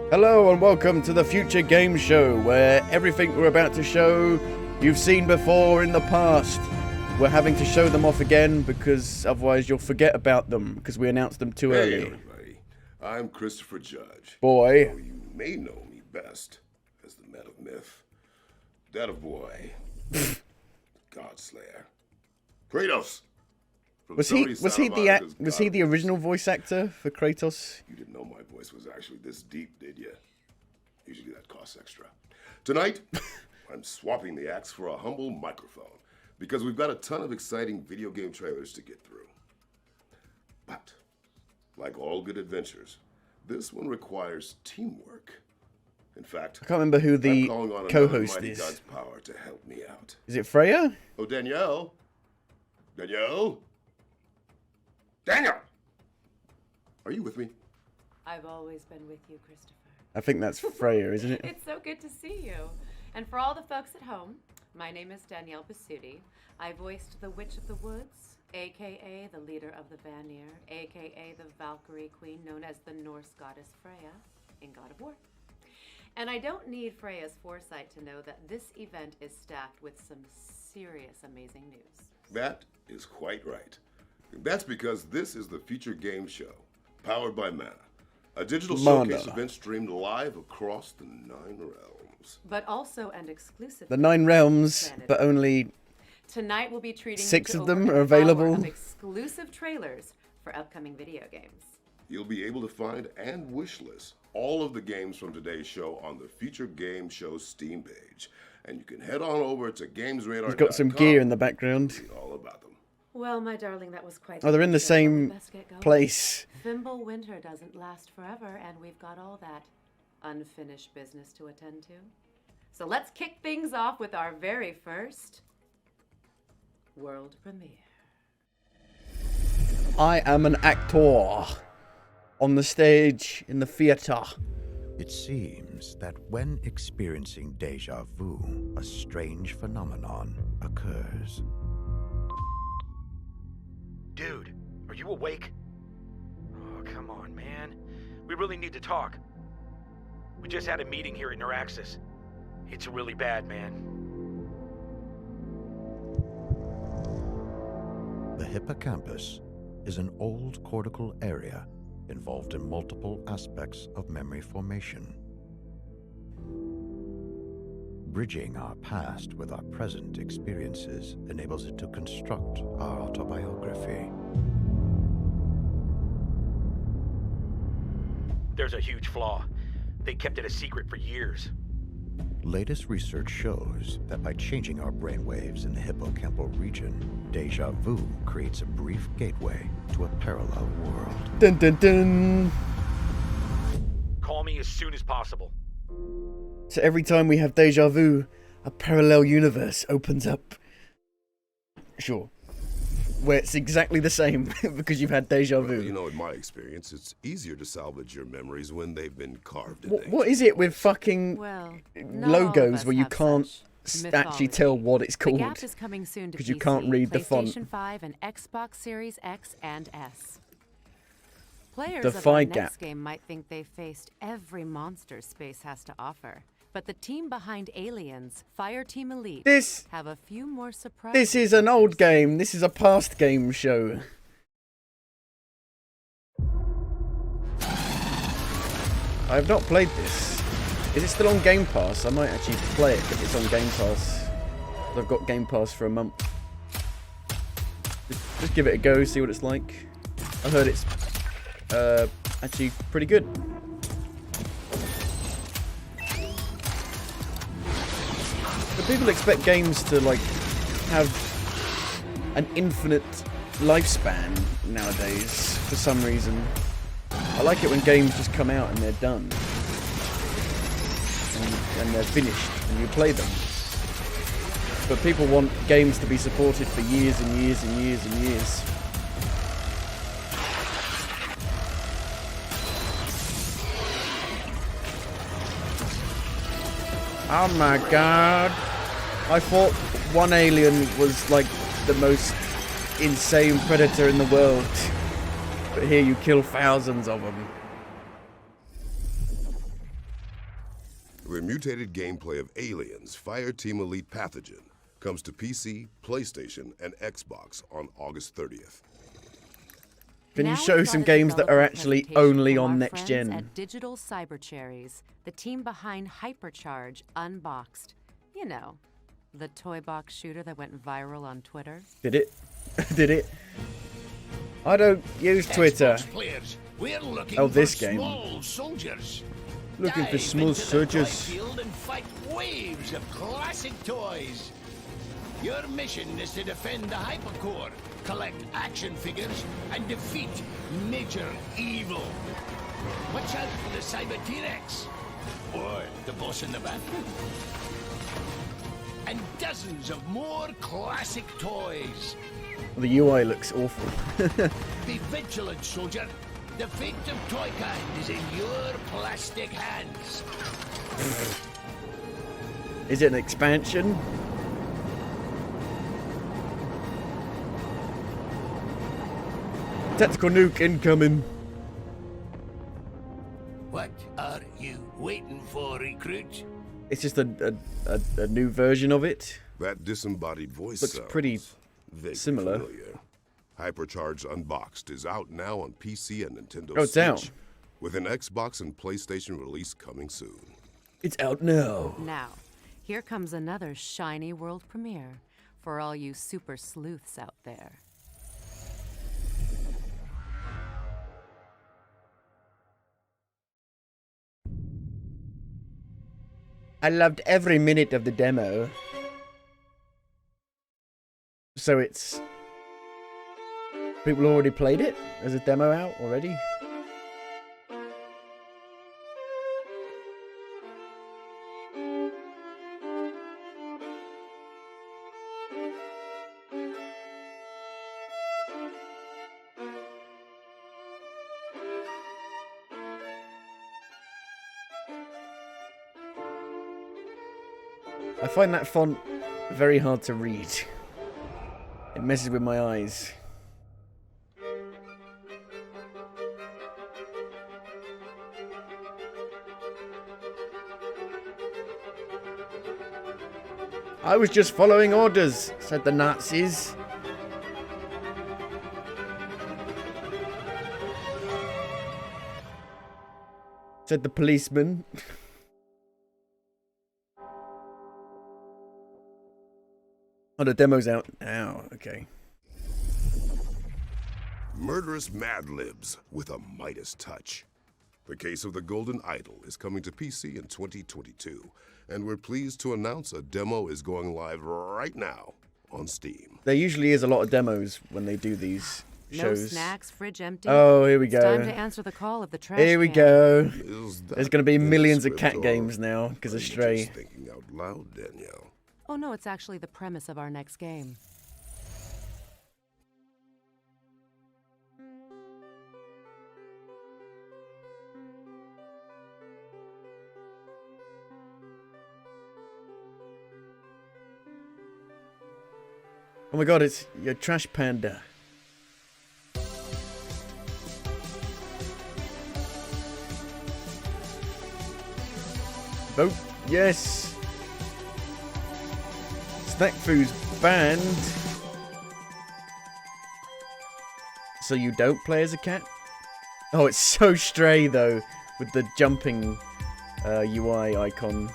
Hello and welcome to the Future Game Show, where everything we're about to show you've seen before in the past. We're having to show them off again because otherwise you'll forget about them because we announced them too early. Hey everybody, I'm Christopher Judge. Boy. Though you may know me best as the man of myth, that of boy, Godslayer, Kratos. Was he the original voice actor for Kratos? You didn't know my voice was actually this deep, did you? Usually that costs extra. Tonight, I'm swapping the axe for a humble microphone because we've got a ton of exciting video game trailers to get through. But, like all good adventures, this one requires teamwork. In fact, I can't remember who the co-host is. is. God's power to help me out. Is it Freya? Oh, Danielle? Danielle? Daniel! Are you with me? I've always been with you, Christopher. I think that's Freya, isn't it? It's so good to see you. And for all the folks at home, my name is Danielle Basutti. I voiced the Witch of the Woods, a.k.a. the leader of the Vanir, a.k.a. the Valkyrie Queen known as the Norse goddess Freya in God of War. And I don't need Freya's foresight to know that this event is stacked with some serious amazing news. That is quite right. That's because this is the Future Game Show, powered by Mana, a digital showcase event streamed live across the 9 realms. But also and exclusively. The 9 realms, but only tonight we'll be treating 6 you of to them over are an hour available. of exclusive trailers for upcoming video games. You'll be able to find and wishlist all of the games from today's show on the Future Game Show Steam page. And you can head on over to GamesRadar.com. He's got some gear in the background. To read all about them. Well, my darling, that was quite. Oh, they're in the same place. Thimble winter doesn't last forever, and we've got all that unfinished business to attend to. So let's kick things off with our very first world premiere. I am an actor on the stage in the theater. It seems that when experiencing deja vu, a strange phenomenon occurs. Dude, are you awake? Oh, come on, man. We really need to talk. We just had a meeting here at Neuraxis. It's really bad, man. The hippocampus is an old cortical area involved in multiple aspects of memory formation. Bridging our past with our present experiences enables it to construct our autobiography. There's a huge flaw. They kept it a secret for years. Latest research shows that by changing our brainwaves in the hippocampal region, deja vu creates a brief gateway to a parallel world. Dun dun dun! Call me as soon as possible. So every time we have deja vu, a parallel universe opens up. Sure. Where it's exactly the same because you've had deja vu. Well, you know, in my experience, it's easier to salvage your memories when they've been carved in What is it with fucking logos where you can't actually tell what it's called? The gap is coming soon to because you can't read the font. PlayStation 5 and Xbox Series X and S. Players The of our gap. next game might think they've faced every monster space has to offer. But the team behind Aliens, Fireteam Elite, have a few more surprises. This is an old game. This is a past game show. I have not played this. Is it still on Game Pass? I might actually play it if it's on Game Pass. I've got Game Pass for a month. Just give it a go, see what it's like. I heard it's actually pretty good. But people expect games to like have an infinite lifespan nowadays for some reason. I like it when games just come out and they're done. And they're finished and you play them. But people want games to be supported for years and years and years and years. Oh my god. I thought one alien was like the most insane predator in the world. But here you kill thousands of them. The mutated gameplay of Aliens Fireteam Elite Pathogen comes to PC, PlayStation, and Xbox on August 30th. Can you Now show we've some got a games that are development actually presentation only from on our next friends gen? At Digital Cyber Cherries, the team behind Hypercharged Unboxed. You know, the toy box shooter that went viral on Twitter. Did it? Did it? I don't use Twitter. Xbox players, we're looking Oh, this for game. small soldiers. Looking for Dive small into the soldiers. toy field and fight waves of classic toys. Your mission is to defend the Hypercore, collect action figures, and defeat major evil. Watch out for the Cyber T-Rex, or the boss in the bathroom. And dozens of more classic toys. The UI looks awful. Be vigilant, soldier. The fate of Toykind is in your plastic hands. Is it an expansion? Tactical nuke incoming. What are you waiting for, recruit? It's just a new version of it. That disembodied voice Looks sounds pretty vaguely similar. familiar. Hypercharged Unboxed is out now on PC and Nintendo Oh, it's Switch, out. with an Xbox and PlayStation release coming soon. It's out now. Now, here comes another shiny world premiere for all you super sleuths out there. I loved every minute of the demo. So it's... People already played it? There's a demo out already? I find that font very hard to read. It messes with my eyes. I was just following orders, said the Nazis. Said the policeman. Oh, the demo's out now. Okay. Murderous Mad Libs with a Midas touch. The Case of the Golden Idol is coming to PC in 2022, and we're pleased to announce a demo is going live right now on Steam. There usually is a lot of demos when they do these shows. No snacks, fridge empty. Oh, here we go. It's time to answer the call of the trash Here we can. go. Is that There's going to be in the millions of script, cat or games now because are of you Stray. just thinking out loud, Danielle? Oh no, it's actually the premise of our next game. Oh my god, it's your trash panda. Vote yes. Snack food's banned. So you don't play as a cat? Oh, it's so Stray though, with the jumping UI icon.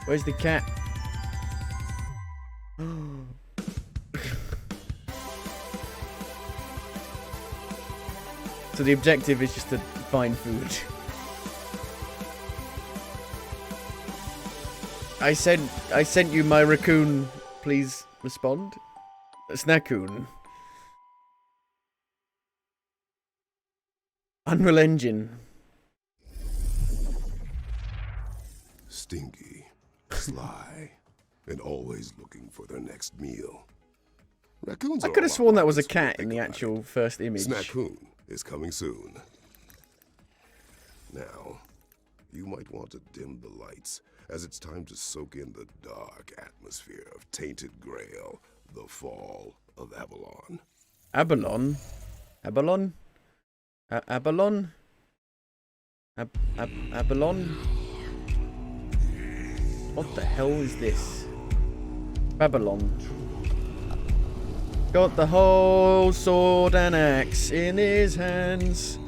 Where's the cat? So the objective is just to find food. I sent you my raccoon. Please respond. Snackoon. Unreal Engine. Stinky, sly, and always looking for their next meal. Raccoons I are could a have lot sworn that more was a than what you cat in think the about actual it. first image. Snackoon is coming soon. Now, you might want to dim the lights, as it's time to soak in the dark atmosphere of Tainted Grail, the fall of Avalon. Abalon? Abalon? Abalon? Abalone? What the hell is this? Babylon. Got the whole sword and axe in his hands.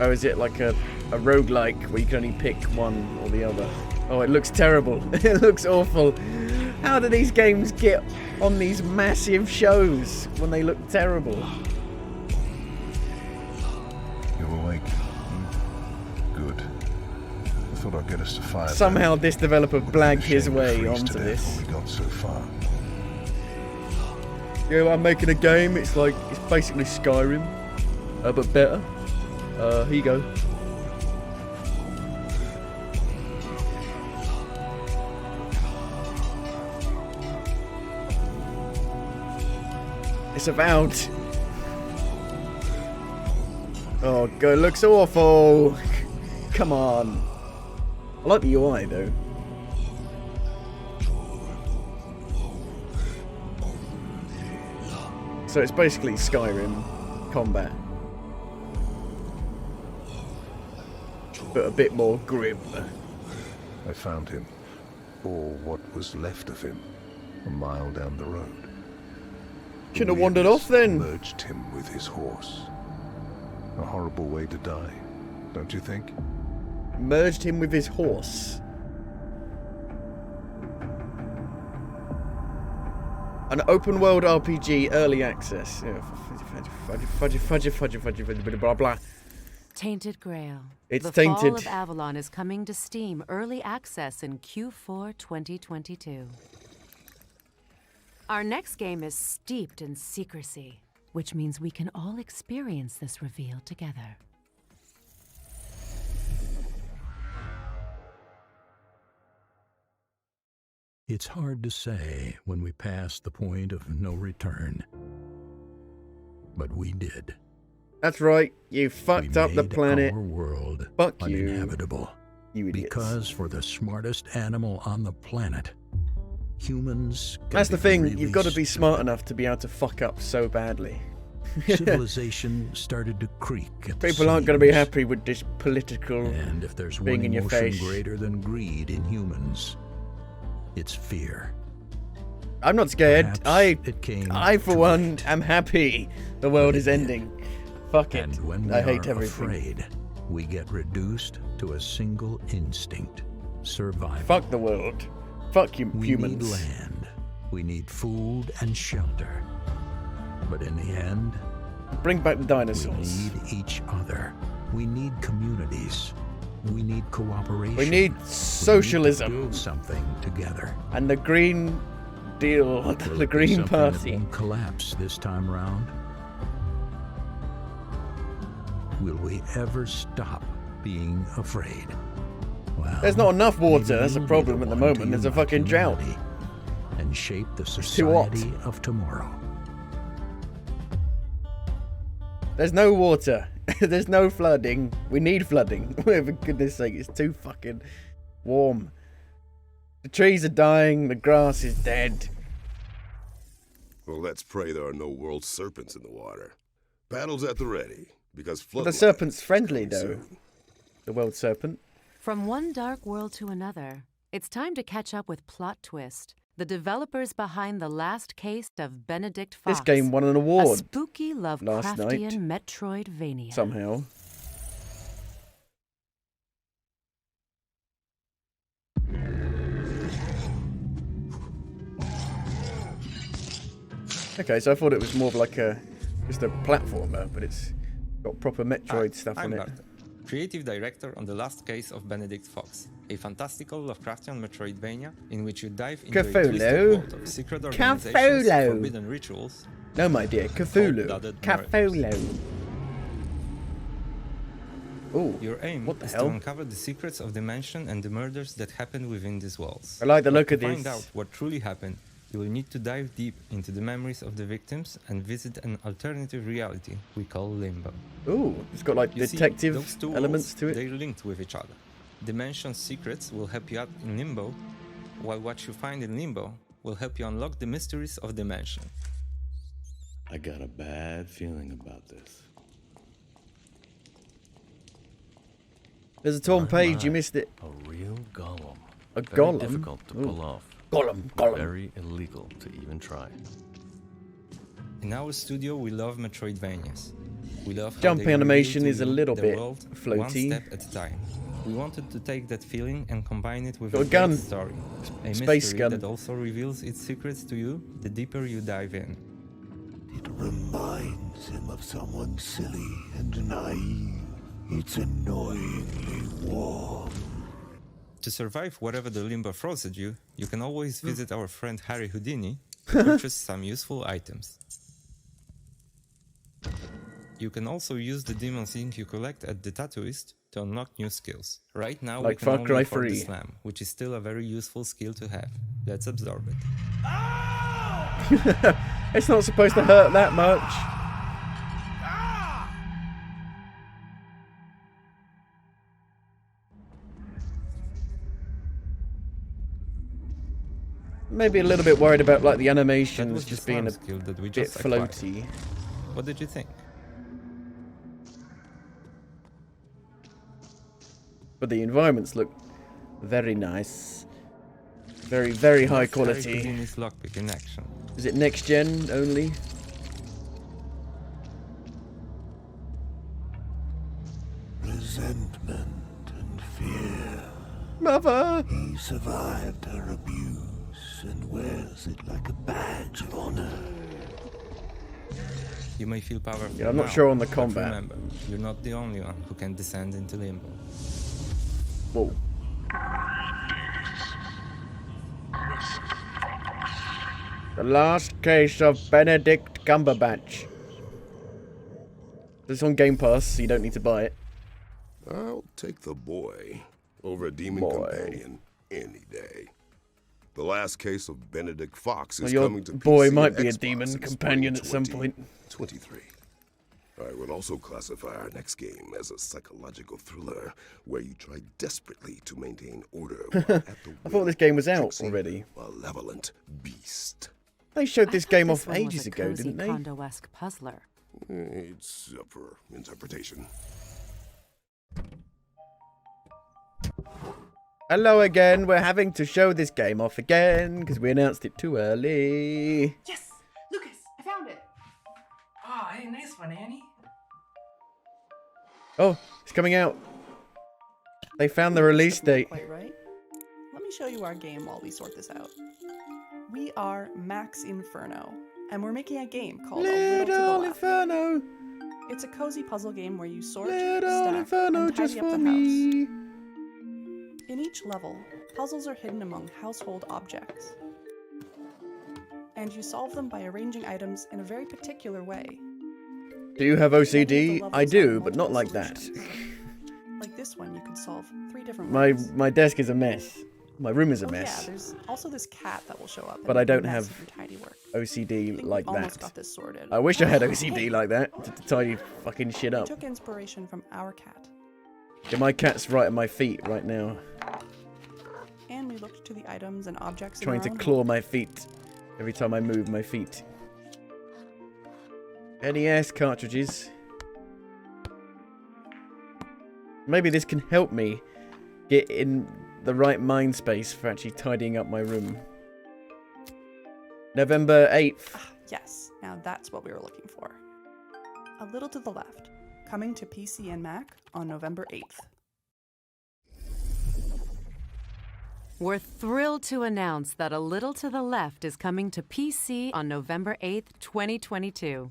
Oh, is it like a roguelike where you can only pick one or the other? Oh, it looks terrible. It looks awful. How do these games get on these massive shows when they look terrible? You're awake. Good. I thought I'd get us to fire. Somehow this developer blagged his way onto this. We got so far. Yeah, I'm making a game. It's basically Skyrim, but better. Here you go. It's about. Oh god, it looks awful. Come on. I like the UI though. So it's basically Skyrim combat, but a bit more grim. I found him, or what was left of him, a mile down the road. Shouldn't have wandered off then. Merged him with his horse. A horrible way to die, don't you think? Merged him with his horse. An open world RPG early access. Blah blah. Tainted Grail. It's the tainted. Fall of Avalon is coming to Steam early access in Q4 2022. Our next game is steeped in secrecy, which means we can all experience this reveal together. It's hard to say when we pass the point of no return. But we did. That's right. You fucked up the planet. Our world Fuck you. uninhabitable. You idiots. Because for the smartest animal on the planet, humans. That's the thing. You've got to be stupid. smart enough to be able to fuck up so badly. Civilization started to creak at the People aren't going to be seams. happy with this political And if there's being one in your emotion face. greater than greed in humans, it's fear. I'm not scared. Perhaps it came I for too one late. am happy. The world is ending. Fuck it. And when we I hate are everything. afraid, we get reduced to a single instinct: survival. Fuck the world. Fuck you, We humans. need land. We need food and shelter. But in the end, Bring back the we dinosaurs. need each other. We need communities. We need cooperation. We need We need to socialism build something together. and the Green Deal, Will the it be Green something that Party. won't collapse this time round? Will we ever stop being afraid? Well, There's not enough water. maybe That's a we'll be problem the at the one to moment. There's a unite fucking drought. humanity and shape the too hot. society of tomorrow. There's no water. There's no flooding. We need flooding. For goodness sake, it's too fucking warm. The trees are dying. The grass is dead. Well, let's pray there are no world serpents in the water. Battles at the ready, because But flood. the serpent's friendly, though. The world serpent. From one dark world to another, it's time to catch up with Plot Twist, the developers behind the last case of Benedict Fox. This game won an a award spooky Lovecraftian Metroidvania. somehow. Okay, so I thought it was more of like just a platformer, but it's got proper Metroid stuff I'm in it. Bartek, creative director on the last case of Benedict Fox, a fantastical Lovecraftian Metroidvania in which you dive into a Cthulhu. twisted world of secret organizations, Cthulhu. forbidden rituals. No, my dear, Cthulhu. Cold-blooded Cthulhu. Ooh, Your aim what the is hell? to uncover the secrets of the mansion and the murders that happened within these walls. I like the look to of find this. out what truly happened, you will need to dive deep into the memories of the victims and visit an alternative reality we call Limbo. Ooh, it's got like You see, detective those two elements worlds, to it. They're linked with each other. The mansion's secrets will help you out in Limbo, while what you find in Limbo will help you unlock the mysteries of the mansion. I got a bad feeling about this. There's a torn page, you missed it. A real golem. A Very golem? difficult to pull off. Golem. Very illegal to even try. In our studio, we love Metroidvanias. We love how Jumping they reveal animation to is a you little the bit world floaty. one step at a time. We wanted to take that feeling and combine it with Got a great gun. story. A Space mystery gun. that also reveals its secrets to you the deeper you dive in. It reminds him of someone silly and naive. It's annoyingly warm. To survive whatever the limbo throws at you, you can always visit our friend Harry Houdini to purchase some useful items. You can also use the Demon's Ink you collect at the Tattooist to unlock new skills. Right now Like we can Far only Cry afford the 3. Slam, which is still a very useful skill to have. Let's absorb it. It's not supposed to hurt that much. Maybe a little bit worried about like the That animations was the just being Slam a skill that we bit just acquired. floaty. What did you think? But the environments look very nice. Very, very high Harry quality. Houdini's lockpick in action. Is it next gen only? Resentment and fear. Mother! He survived her abuse and wears it like a badge of honor. You may feel powerful Yeah, I'm not now, sure on the but combat. remember, you're not the only one who can descend into limbo. Whoa. The last case of Benedict Cumberbatch. This is on Game Pass, so you don't need to buy it. I'll take the boy over a demon Boy. companion any day. The last case of Benedict Fox is Well, your coming to boy PC might and be a Xbox demon in companion spring at some point. 2023. I would also classify our next game as a psychological thriller where you try desperately to maintain order while at the I thought will this game was out tricksy, already. malevolent beast. They showed I this thought game this off one was ages a ago, cozy didn't they? Kondo-esque puzzler. It's up for interpretation. Hello again, we're having to show this game off again because we announced it too early. Yes! Lucas, I found it! Oh, hey, nice one, Annie. Oh, it's coming out. They found the release date. Quite right. Let me show you our game while we sort this out. We are Max Inferno, and we're making a game called A Little to the Little Left. Inferno. It's a cozy puzzle game where you sort, Little stack, Inferno and just tidy up for the house. me. In each level, puzzles are hidden among household objects. And you solve them by arranging items in a very particular way. Do you have Many of the OCD? levels I have do, but not multiple like that. solutions. Like this one, you could solve 3 different My ways. my desk is a mess. My room is a Oh yeah, mess. there's also this cat that will show up. But and I don't mess have with your tidy work. OCD I think like we've almost that. got this sorted. I wish I had Hey, OCD like that to tidy fucking shit we up. took inspiration from our cat, Yeah, my cat's right at my feet right now, and we looked to the items and objects trying in to our own claw home. my feet every time I move my feet. NES cartridges. Maybe this can help me get in the right mind space for actually tidying up my room. November 8th. Yes, now that's what we were looking for. A Little to the Left, coming to PC and Mac on November 8th. We're thrilled to announce that A Little to the Left is coming to PC on November 8th, 2022.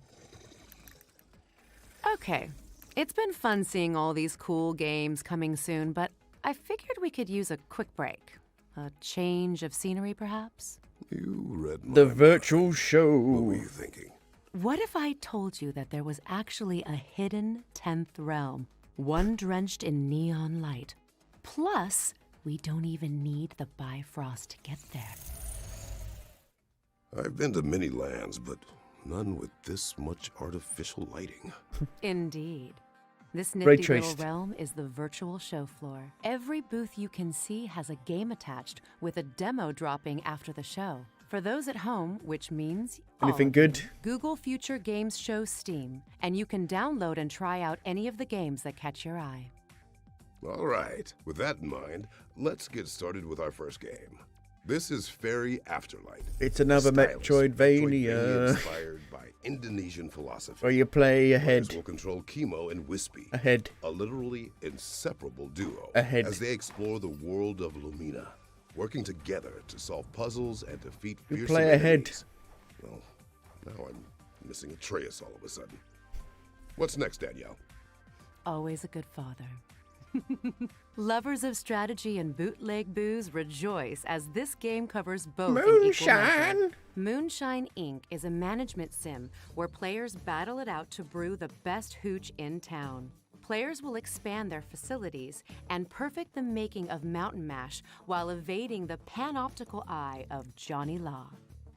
Okay, it's been fun seeing all these cool games coming soon, but I figured we could use a quick break. A change of scenery, perhaps? You read my The mind. virtual show. What were you thinking? What if I told you that there was actually a hidden 10th realm, one drenched in neon light? Plus, we don't even need the Bifrost to get there. I've been to many lands, but none with this much artificial lighting. Indeed. This Ray nifty little traced. realm is the virtual show floor. Every booth you can see has a game attached with a demo dropping after the show. For those at home, which means Anything all of good? you, Google Future Games Show Steam, and you can download and try out any of the games that catch your eye. All right, with that in mind, let's get started with our first game. This is Fairy Afterlight. It's another Metroidvania. Inspired by Indonesian philosophy. Where you play a Players head. will control Chemo and Wispy, A head. a literally inseparable duo, A head. as they explore the world of Lumina, working together to solve puzzles and defeat You fearsome play a head. enemies. Well, now I'm missing Atreus all of a sudden. What's next, Danielle? Always a good father. Lovers of strategy and bootleg booze rejoice as this game covers both in equal measure. Moonshine! Moonshine Inc. is a management sim where players battle it out to brew the best hooch in town. Players will expand their facilities and perfect the making of Mountain Mash while evading the panoptical eye of Johnny Law.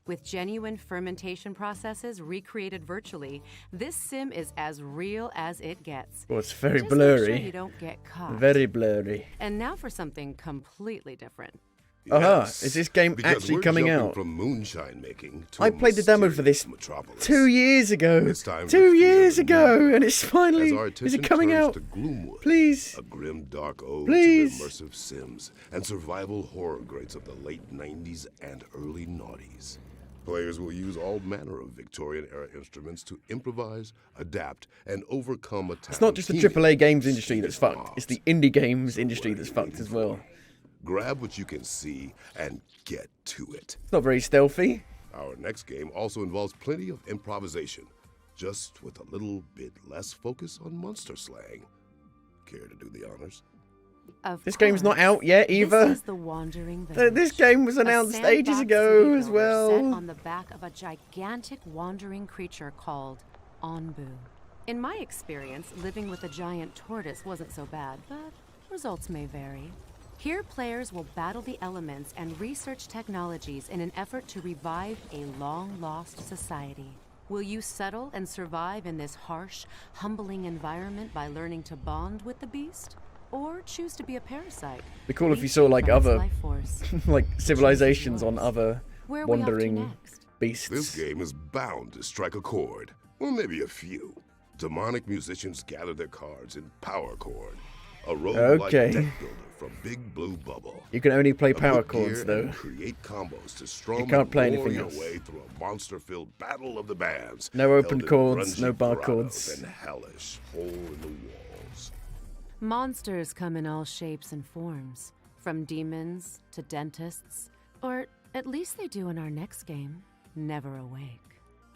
With genuine fermentation processes recreated virtually, this sim is as real as it gets. Well, it's very Just blurry. Make sure you don't get caught. Very blurry. And now for something completely different. Yes, Is this game because actually we're coming jumping out? from moonshine making to I a played the demo for this mysterious metropolis. 2 years ago. It's time to 2 fear years the ago, new. and it's finally. As our Is attention it coming turns out? to Gloomwood, Please. a grim dark ode Please. to the immersive sims and survival horror greats of the late 90s and early noughties. Players will use all manner of Victorian-era instruments to improvise, adapt, and overcome a It's not just the AAA games industry that's fucked. It's the indie games industry that's fucked as well. Grab what you can see and get to it. It's not very stealthy. Our next game also involves plenty of improvisation, just with a little bit less focus on monster slang. Care to do the honors? Of This game's not course, out yet either. This is the Wandering Village. This game was A announced sandbox ages city ago as builder set well. on the back of a gigantic wandering creature called Onbu. In my experience, living with a giant tortoise wasn't so bad, but results may vary. Here, players will battle the elements and research technologies in an effort to revive a long-lost society. Will you settle and survive in this harsh, humbling environment by learning to bond with the beast? Or choose to be a parasite? Be cool if you saw like from its other, life force. like civilizations on other Where are we off to wandering next? beasts. This game is bound to strike a chord, or maybe a few. Demonic musicians gather their cards in Power Chord, a roguelike Okay. deck builder from Big Blue Bubble. You can only play power Equip chords gear though. and create combos to strum can't and play roar anything your else. way through a monster-filled battle of the bands. No open held in chords, grungy no bar grottos chords. And hellish hole-in-the-walls. Monsters come in all shapes and forms, from demons to dentists, or at least they do in our next game, Never Awake.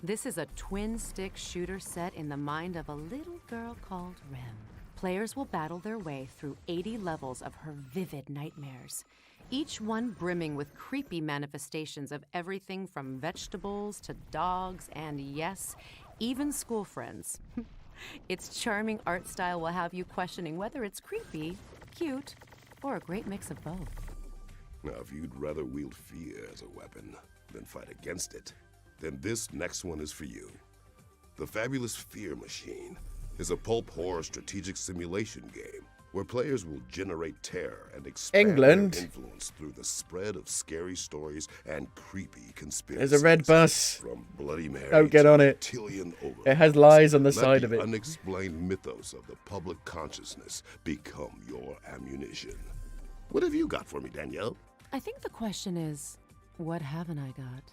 This is a twin-stick shooter set in the mind of a little girl called Rem. Players will battle their way through 80 levels of her vivid nightmares, each one brimming with creepy manifestations of everything from vegetables to dogs and, yes, even school friends. Its charming art style will have you questioning whether it's creepy, cute, or a great mix of both. Now, if you'd rather wield fear as a weapon than fight against it, then this next one is for you. The Fabulous Fear Machine is a pulp horror strategic simulation game where players will generate terror and expand England. their influence through the spread of scary stories and creepy conspiracies. There's a red bus. From Bloody Mary Don't get to on it. reptilian overlords. It has lies on the Let side the of it. unexplained mythos of the public consciousness become your ammunition. What have you got for me, Danielle? I think the question is, what haven't I got?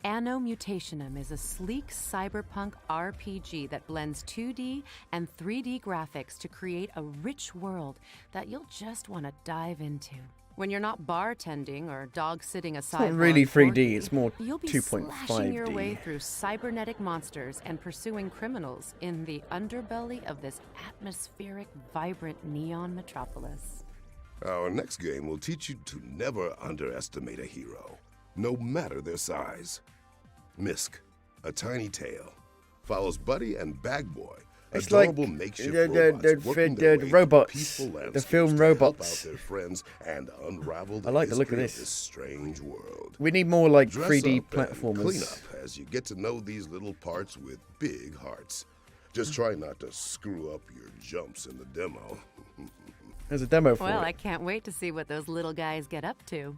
Anno Mutationum is a sleek cyberpunk RPG that blends 2D and 3D graphics to create a rich world that you'll just want to dive into. When you're not bartending or dog-sitting a It's not really 3D, it's more you'll be 2.5D. slashing your way through cybernetic monsters and pursuing criminals in the underbelly of this atmospheric, vibrant neon metropolis. Our next game will teach you to never underestimate a hero, no matter their size. Misk, a tiny tail, follows Buddy and Bag Boy, It's like adorable makeshift the robots, the film Robots. To help out their friends and unravel the I like the look of history this. strange world. We need more like Dress 3D up and platformers. clean up as you get to know these little parts with big hearts. Just try not to screw up your jumps in the demo. There's a demo for Well, it. I can't wait to see what those little guys get up to.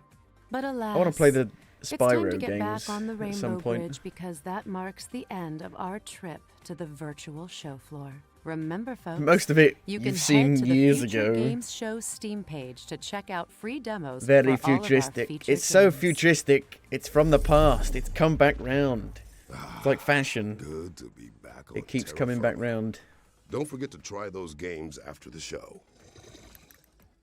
But alas, I want to play the It's time Spyro to get games back on the at some Rainbow point. Bridge because that marks the end of our trip to the virtual show floor. Remember, folks, Most of it you can you've seen head to years the Future ago. Games Show Steam page to check out free demos Very for all of our futuristic. featured It's so games. futuristic. It's from the past. It's come back round. It's like fashion. Good to be back on It keeps terra coming back firma. round. Don't forget to try those games after the show.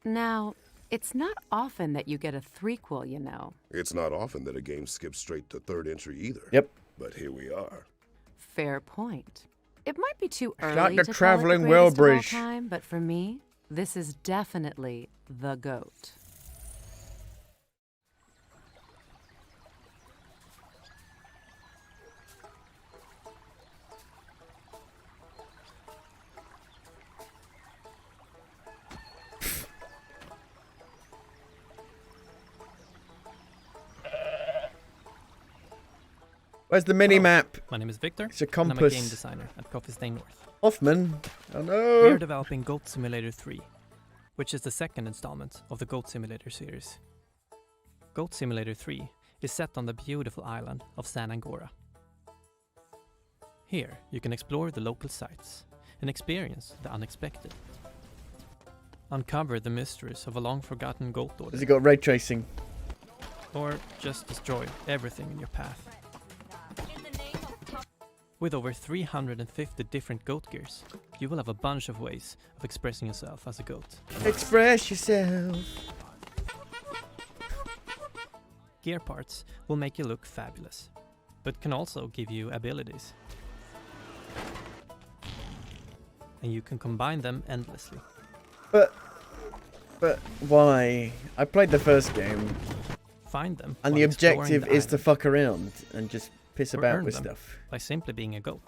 Now, it's not often that you get a threequel, you know. It's not often that a game skips straight to third entry either. Yep. But here we are. Fair point. It might be too early like the to traveling call it the greatest of all Wellbridge. time, but for me, this is definitely the GOAT. Where's the mini map? My name is Victor. It's a and I'm a compass. game designer at Coffee Stain North. Hoffman. Oh We no. are developing Goat Simulator 3, which is the second installment of the Goat Simulator series. Goat Simulator 3 is set on the beautiful island of San Angora. Here, you can explore the local sites and experience the unexpected. Uncover the mysteries of a long-forgotten goat order. Has it got ray tracing? Or just destroy everything in your path. With over 350 different goat gears, you will have a bunch of ways of expressing yourself as a goat. Express yourself. Gear parts will make you look fabulous, but can also give you abilities. And you can combine them endlessly. But why? I played the first game. Find them, And while the exploring objective the is to island, fuck around and just piss or about earn with them stuff. by simply being a goat.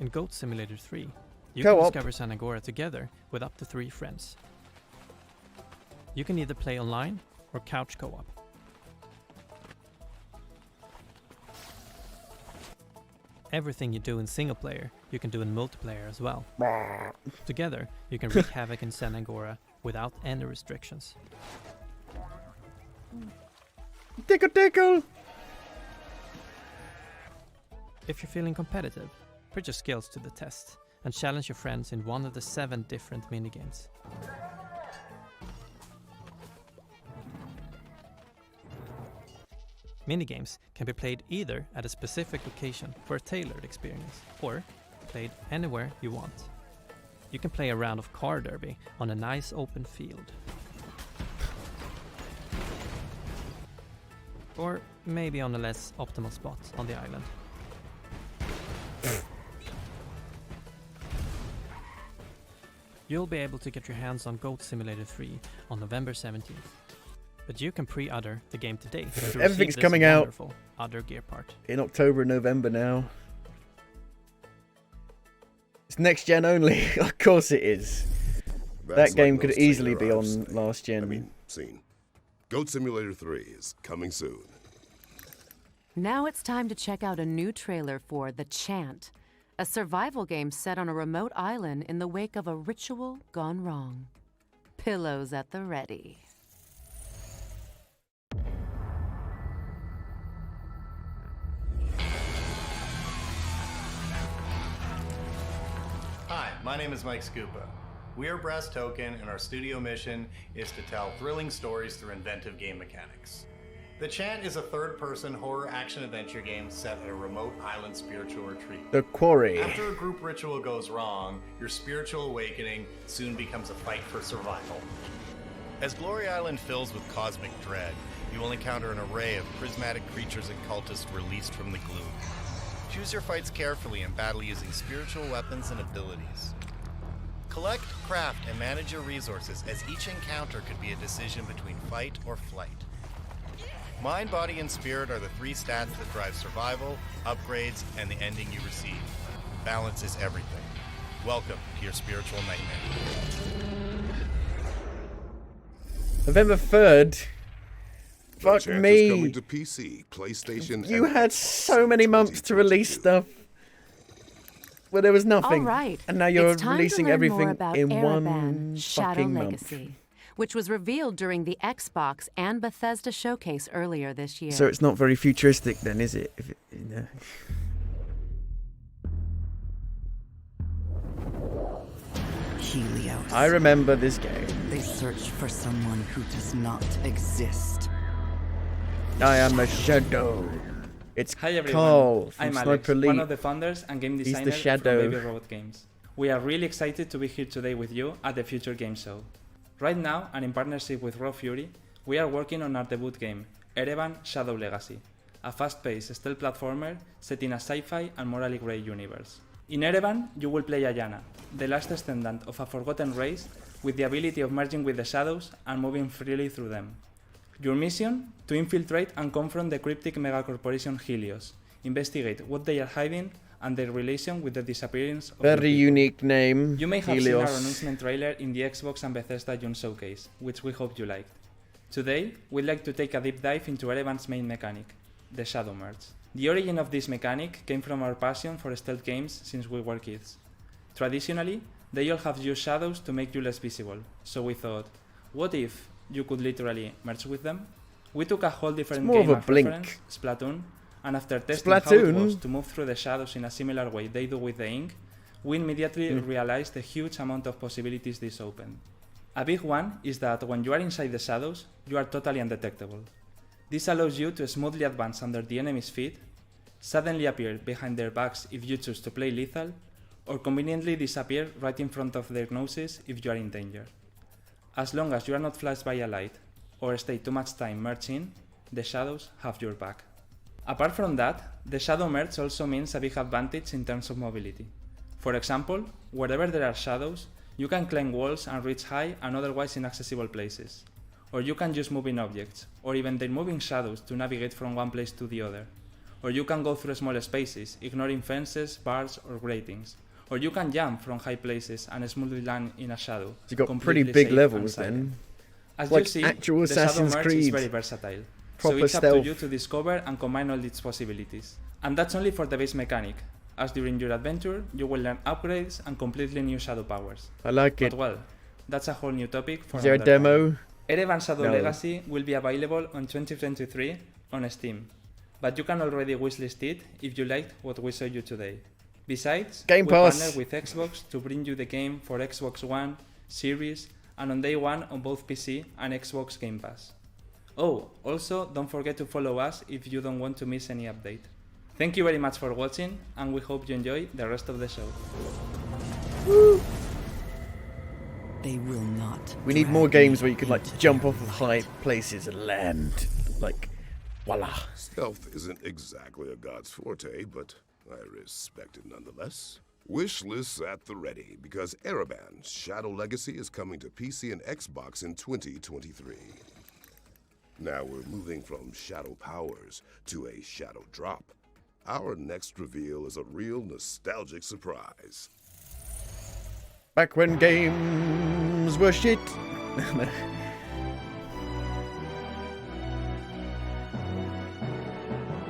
In Goat Simulator 3, you can Co-op. discover San Angora together with up to 3 friends. You can either play online or couch co-op. Everything you do in single player, you can do in multiplayer as well. Together, you can wreak havoc in San Angora without any restrictions. Tickle, tickle. If you're feeling competitive, put your skills to the test and challenge your friends in one of the 7 different minigames. Minigames can be played either at a specific location for a tailored experience, or played anywhere you want. You can play a round of car derby on a nice open field. Or maybe on a less optimal spot on the island. You'll be able to get your hands on Goat Simulator 3 on November 17th. But you can pre-order the game today to receive Everything's this coming out wonderful other gear part. in October, November now. It's next gen only. Of course it is. That's That game like could those easily be trailer on arcs. last gen. I mean, scene. Goat Simulator 3 is coming soon. Now it's time to check out a new trailer for The Chant, a survival game set on a remote island in the wake of a ritual gone wrong. Pillows at the ready. Hi, my name is Mike Scupa. We are Brass Token, and our studio mission is to tell thrilling stories through inventive game mechanics. The Chant is a third-person horror action-adventure game set at a remote island spiritual retreat. The Quarry. After a group ritual goes wrong, your spiritual awakening soon becomes a fight for survival. As Glory Island fills with cosmic dread, you will encounter an array of prismatic creatures and cultists released from the gloom. Choose your fights carefully and battle using spiritual weapons and abilities. Collect, craft, and manage your resources, as each encounter could be a decision between fight or flight. Mind, body, and spirit are the 3 stats that drive survival, upgrades, and the ending you receive. Balance is everything. Welcome to your spiritual nightmare. November 3rd. Fuck Chant me. is coming to PC, PlayStation, You and had so many months to release stuff where there was nothing. All right. And now you're it's time releasing to learn everything more about in Ereban, one Shadow fucking Legacy, month. which was revealed during the Xbox and Bethesda showcase earlier this year. So it's not very futuristic then, is it? If it Helios. I remember this game. They search for someone who does not exist. I am a shadow. It's Hi everyone, Carl from I'm Sniper Alex, Elite. one of the founders and game He's designer the shadow. from Baby Robot Games. We are really excited to be here today with you at the Future Game Show. Right now, and in partnership with Raw Fury, we are working on our debut game, Ereban Shadow Legacy, a fast-paced stealth platformer set in a sci-fi and morally grey universe. In Ereban, you will play Ayana, the last descendant of a forgotten race with the ability of merging with the shadows and moving freely through them. Your mission? To infiltrate and confront the cryptic megacorporation Helios, investigate what they are hiding and their relation with the disappearance of Very unique name. You may have Helios. seen our announcement trailer in the Xbox and Bethesda June showcase, which we hope you liked. Today, we'd like to take a deep dive into Ereban's main mechanic, the Shadow Merge. The origin of this mechanic came from our passion for stealth games since we were kids. Traditionally, they all have used shadows to make you less visible, so we thought, what if you could literally merge with them? We took a whole different more game of a as Blink. reference, Splatoon, and after testing how it was Splatoon? to move through the shadows in a similar way they do with the ink, we immediately realized the huge amount of possibilities this opened. A big one is that when you are inside the shadows, you are totally undetectable. This allows you to smoothly advance under the enemy's feet, suddenly appear behind their backs if you choose to play lethal, or conveniently disappear right in front of their noses if you are in danger. As long as you are not flashed by a light, or stay too much time merging, the shadows have your back. Apart from that, the shadow merge also means a big advantage in terms of mobility. For example, wherever there are shadows, you can climb walls and reach high and otherwise inaccessible places. Or you can use moving objects, or even their moving shadows to navigate from one place to the other. Or you can go through small spaces, ignoring fences, bars, or gratings. Or you can jump from high places and smoothly land in a shadow. So you've got completely pretty big safe levels and silent. then. As Like you see, actual the Shadow Assassin's Merge is Creed. very versatile. Proper So it's up stealth. to you to discover and combine all its possibilities. And that's only for the base mechanic, as during your adventure, you will learn upgrades and completely new shadow powers. I like But it. well, that's a whole new topic for Is there a another demo? time. Ereban Shadow No. Legacy will be available on 2023 on Steam, but you can already wishlist it if you liked what we showed you today. Besides, Game we Pass. partnered with Xbox to bring you the game for Xbox One, Series, and on day one on both PC and Xbox Game Pass. Oh, also don't forget to follow us if you don't want to miss any update. Thank you very much for watching, and we hope you enjoy the rest of the show. They will not. We need more games where you can like jump off of high places and land. Like, voila. Stealth isn't exactly a god's forte, but I respect it nonetheless. Wish lists at the ready, because Ereban Shadow Legacy is coming to PC and Xbox in 2023. Now we're moving from shadow powers to a shadow drop. Our next reveal is a real nostalgic surprise. Back when games were shit.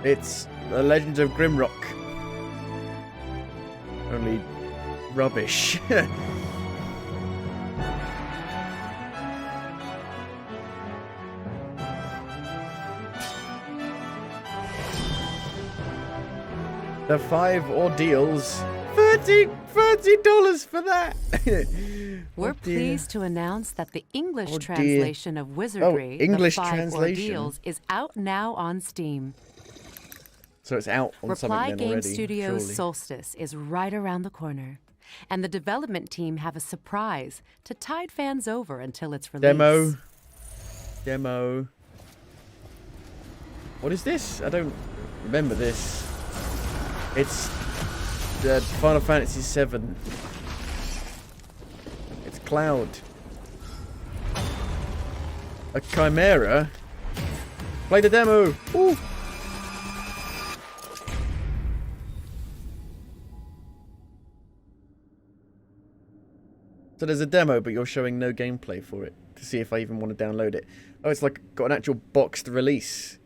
It's The Legends of Grimrock. Only rubbish. The 5 ordeals. $30 for that. We're Oh, dear. pleased to announce that the English Oh, dear. translation of Wizardry, English The 5 translation. Ordeals, is out now on Steam. So it's out on Reply something then Game already. Studios' surely. Solstice is right around the corner, and the development team have a surprise to tide fans over until its release. Demo. What is this? I don't remember this. It's the Final Fantasy VII. It's Cloud. A Chimera? Play the demo! Woo! So there's a demo, but you're showing no gameplay for it to see if I even want to download it. Oh, it's like got an actual boxed release.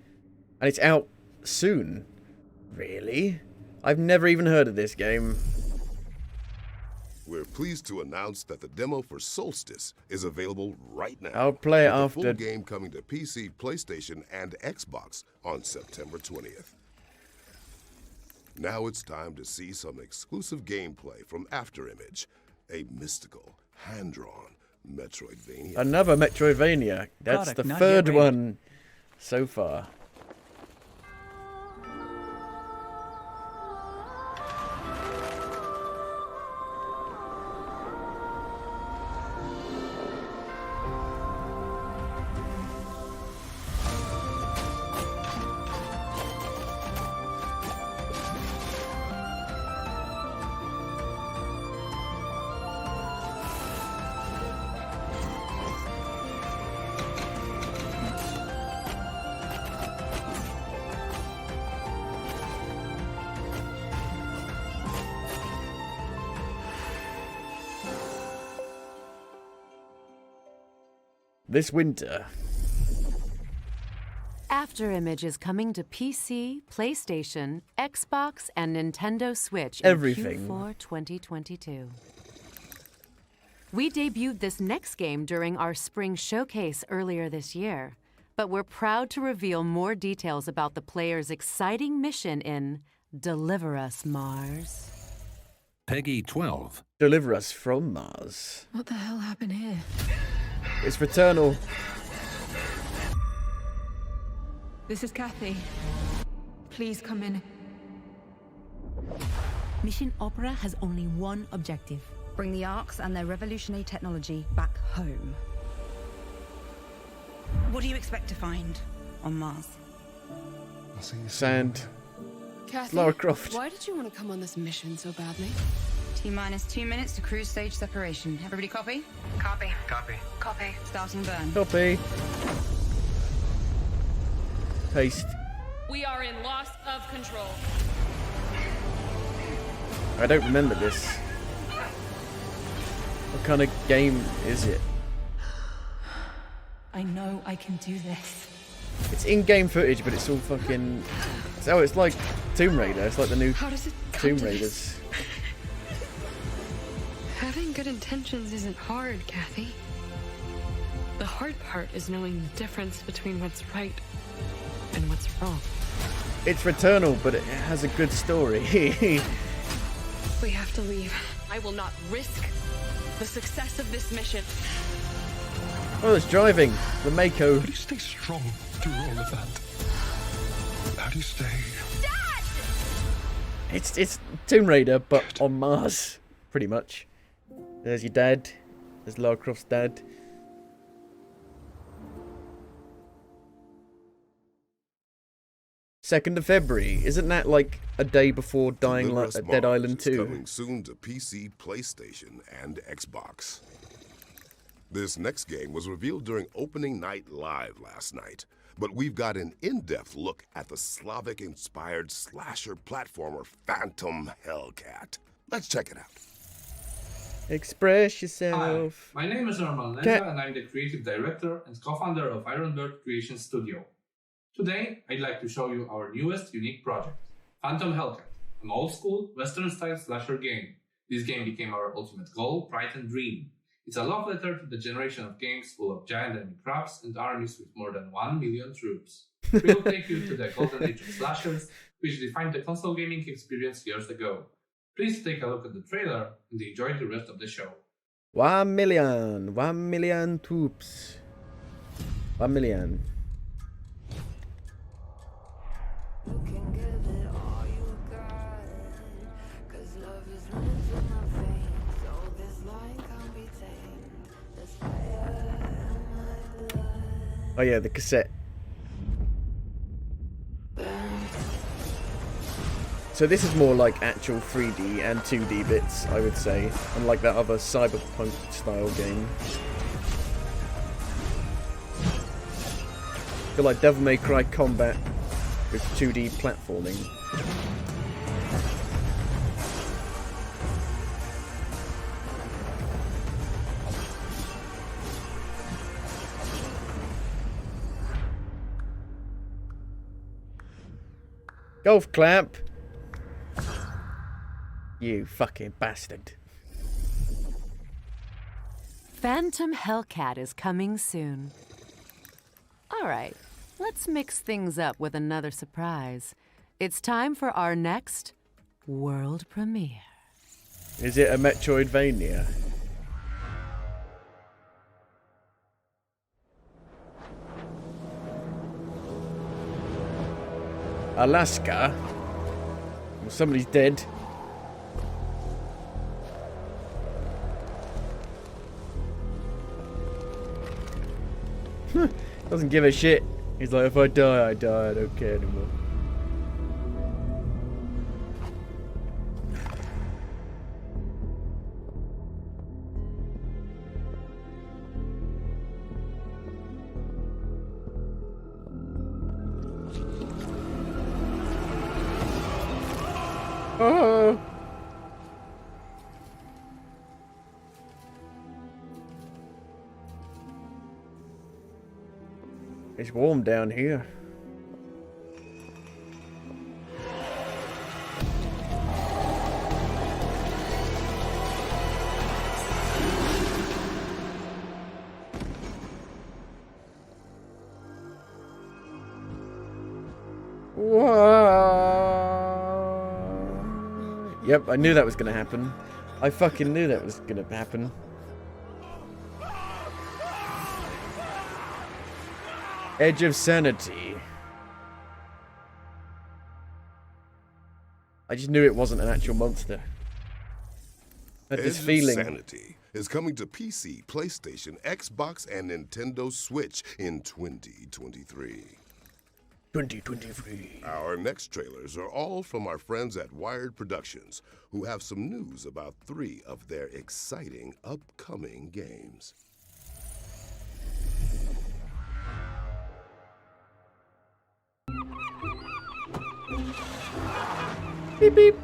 And it's out soon. Really? I've never even heard of this game. We're pleased to announce that the demo for Solstice is available right now. I'll play it with after. the full game coming to PC, PlayStation, and Xbox on September 20th. Now it's time to see some exclusive gameplay from Afterimage, a mystical, hand-drawn Metroidvania. Another Metroidvania. That's Product the not third yet ready. one so far. This winter. Afterimage is coming to PC, PlayStation, Xbox, and Nintendo Switch in Everything. Q4 2022. We debuted this next game during our spring showcase earlier this year, but we're proud to reveal more details about the player's exciting mission in Deliver Us, Mars. Peggy 12. Deliver us from Mars. What the hell happened here? It's Returnal. This is Kathy. Please come in. Mission Opera has only one objective. Bring the Arks and their revolutionary technology back home. What do you expect to find on Mars? Sand. Kathy, Lara Croft. why did you want to come on this mission so badly? T-minus 2 minutes to cruise stage separation. Everybody copy? Copy. Copy. Copy. Starting burn. Copy. Paste. We are in loss of control. I don't remember this. What kind of game is it? I know I can do this. It's in-game footage, but it's all fucking... Oh, it's like Tomb Raider. It's like the new How does it come Tomb to Raiders. this? Having good intentions isn't hard, Kathy. The hard part is knowing the difference between what's right and what's wrong. It's Returnal, but it has a good story. We have to leave. I will not risk the success of this mission. Oh, it's driving. The Mako. How do you stay strong through all of that? How do you stay? It's Tomb Raider, but on Mars, pretty much. There's your dad. There's Lara Croft's dad. Second of February. Isn't that like a day before Dying Deliver Us Dead Mars Island is 2? coming soon to PC, PlayStation, and Xbox. This next game was revealed during opening night live last night, but we've got an in-depth look at the Slavic-inspired slasher platformer Phantom Hellcat. Let's check it out. Express yourself. Hi, my name is Rayman Legends and I'm the creative director and co-founder of Ironbird Creation Studio. Today, I'd like to show you our newest unique project, Phantom Hellcat, an old-school, Western-style slasher game. This game became our ultimate goal, pride and dream. It's a love letter to the generation of games full of giant enemy crabs and armies with more than 1 million troops. We'll take you to the golden age of slashers, which defined the console gaming experience years ago. Please take a look at the trailer and enjoy the rest of the show. 1 million troops. 1 million. Oh yeah, the cassette. So this is more like actual 3D and 2D bits, I would say, unlike that other cyberpunk style game. I feel like Devil May Cry Combat with 2D platforming. Golf clap. You fucking bastard. Phantom Hellcat is coming soon. All right, let's mix things up with another surprise. It's time for our next world premiere. Is it a Metroidvania? Alaska? Well, somebody's dead. Doesn't give a shit. He's like, if I die, I die. I don't care anymore. Oh. It's warm down here. Yep, I knew that was gonna happen. I fucking knew that was gonna happen. Edge of Sanity. I just knew it wasn't an actual monster. I had this feeling. Edge of Sanity is coming to PC, PlayStation, Xbox, and Nintendo Switch in 2023. 2023. Our next trailers are all from our friends at Wired Productions, who have some news about 3 of their exciting upcoming games. Beep beep.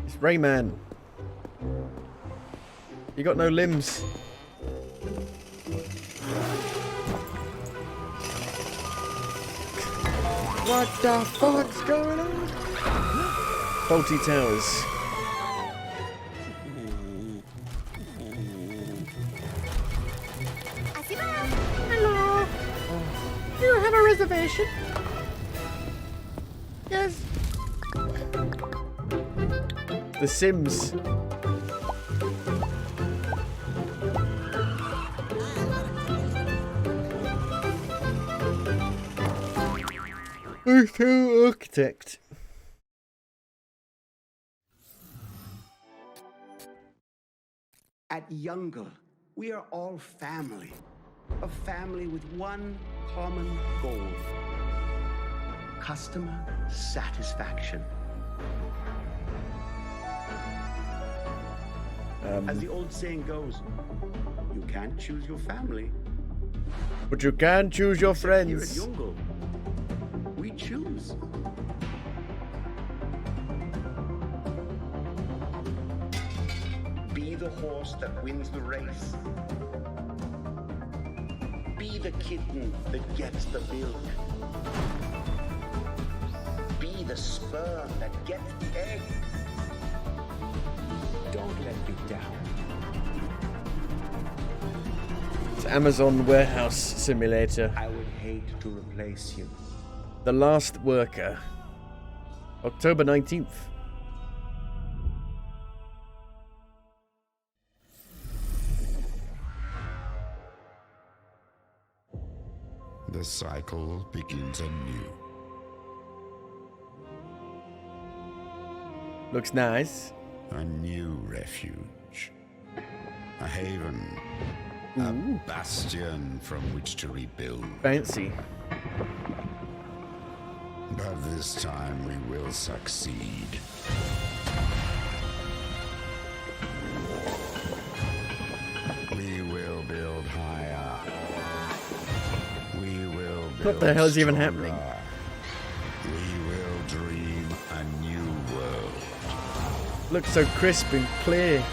It's Rayman. You got no limbs. What the fuck's going on? Faulty Towers. Hello. Do you have a reservation? Yes. The Sims. Hotel Architect. At Youngle, we are all family. A family with one common goal. Customer satisfaction. As the old saying goes, you can't choose your family. But you can choose your friends. Here at Youngle, we choose. Be the horse that wins the race. Be the kitten that gets the milk. Be the sperm that gets the egg. Don't let me down. It's Amazon Warehouse Simulator. I would hate to replace you. The Last Worker. October 19th. The cycle begins anew. Looks nice. A new refuge. A haven. A bastion from which to rebuild. Fancy. But this time we will succeed. We will build higher. We will build What the hell is even happening? We will dream a new world. Looks so crisp and clear.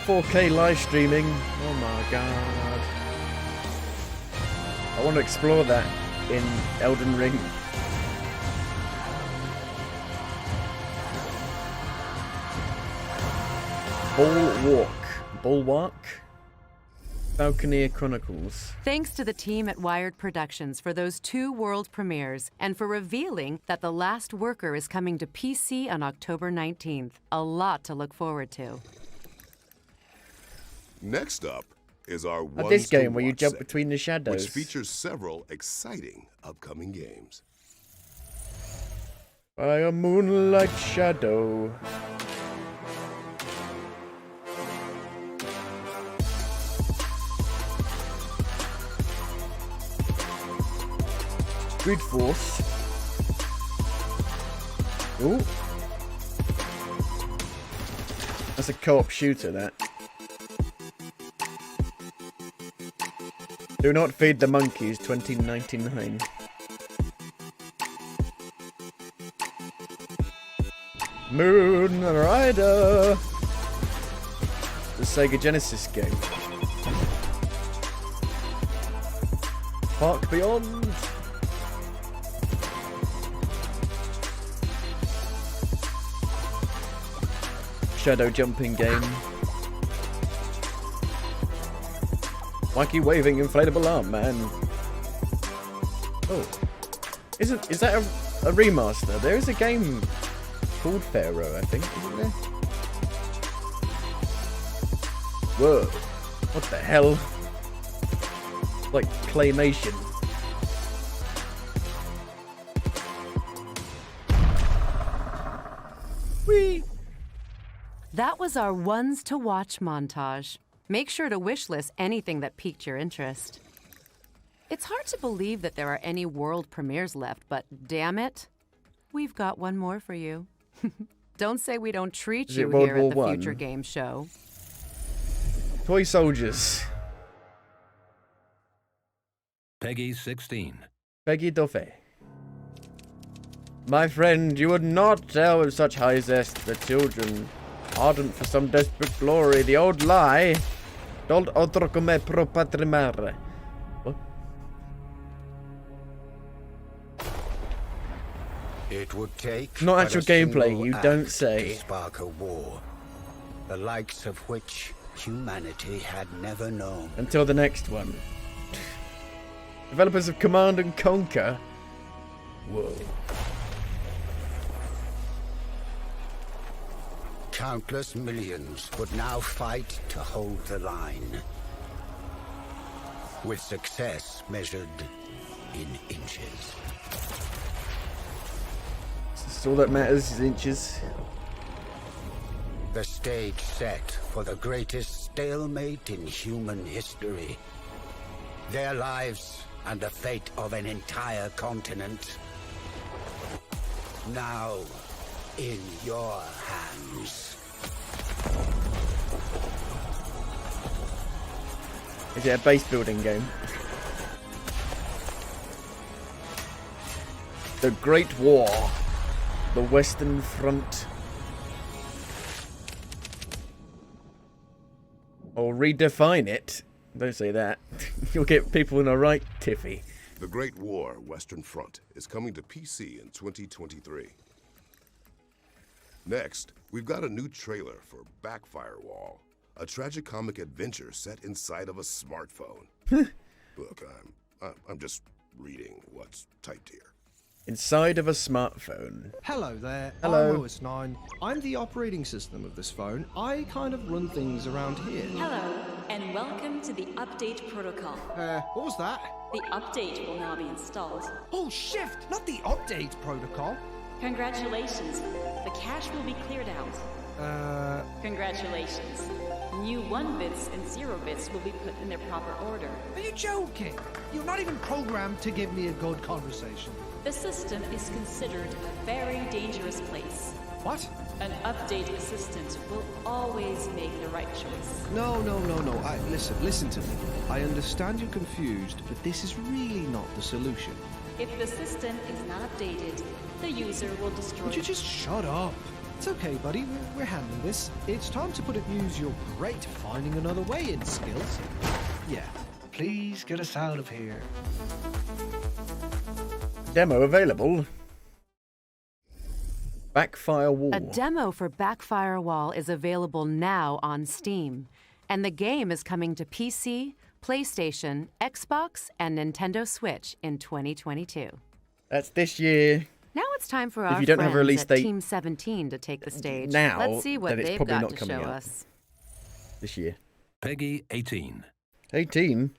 4K live streaming. Oh my god. I want to explore that in Elden Ring. Bulwark? Falconeer Chronicles. Thanks to the team at Wired Productions for those 2 world premieres and for revealing that The Last Worker is coming to PC on October 19th. A lot to look forward to. Next up is our This game where you Watch jump segment, between the shadows. which features several exciting upcoming games. By a moonlight shadow. Grid Force. Ooh. That's a co-op shooter, that. Do Not Feed the Monkeys, 2099. Moon Rider. The Sega Genesis game. Park Beyond. Shadow jumping game. Wacky waving inflatable arm man. Oh, is that a remaster? There is a game called Pharaoh, I think, isn't there? Whoa! What the hell? Like claymation. Whee! That was our ones to watch montage. Make sure to wishlist anything that piqued your interest. It's hard to believe that there are any world premieres left, but damn it, we've got one more for you. Don't say we don't treat you here at the Future Game Show. Toy Soldiers. Peggy 16. Peggy Duffy. My friend, you would not tell with such high zest the children, ardent for some desperate glory, the old lie. Don't otro come pro patrimare. What? It would take Not actual but a gameplay, single you don't act say. to spark a war, the likes of which humanity had never known. Until the next one. Developers of Command and Conquer. Whoa. Countless millions would now fight to hold the line, with success measured in inches. That's all that matters is inches. The stage set for the greatest stalemate in human history. Their lives and the fate of an entire continent. Now in your hands. Is it a base building game? The Great War. The Western Front. Or redefine it. Don't say that. You'll get people in a right tiffy. The Great War Western Front is coming to PC in 2023. Next, we've got a new trailer for Backfire Wall, a tragicomic adventure set inside of a smartphone. Look, I'm just reading what's typed here. Inside of a smartphone. Hello there, Hello. I'm OS9. I'm the operating system of this phone. I kind of run things around here. Hello, and welcome to the update protocol. What was that? The update will now be installed. Oh, shift, not the update protocol. Congratulations, the cache will be cleared out. Congratulations. New 1 bits and 0 bits will be put in their proper order. Are you joking? You're not even programmed to give me a good conversation. The system is considered a very dangerous place. What? An update assistant will always make the right choice. No. Listen to me. I understand you're confused, but this is really not the solution. If the system is not updated, the user will destroy. Would you just shut up? It's okay, buddy. We're handling this. It's time to put it use your great finding another way in skills. Yeah. Please get us out of here. Demo available. Backfire Wall. A demo for Backfire Wall is available now on Steam, and the game is coming to PC, PlayStation, Xbox, and Nintendo Switch in 2022. That's this year. Now it's time for If our you don't have a friends release at date Team 17 to take the stage. now, Let's see what then it's they've probably got not to coming show out. us. This year. Peggy 18. 18?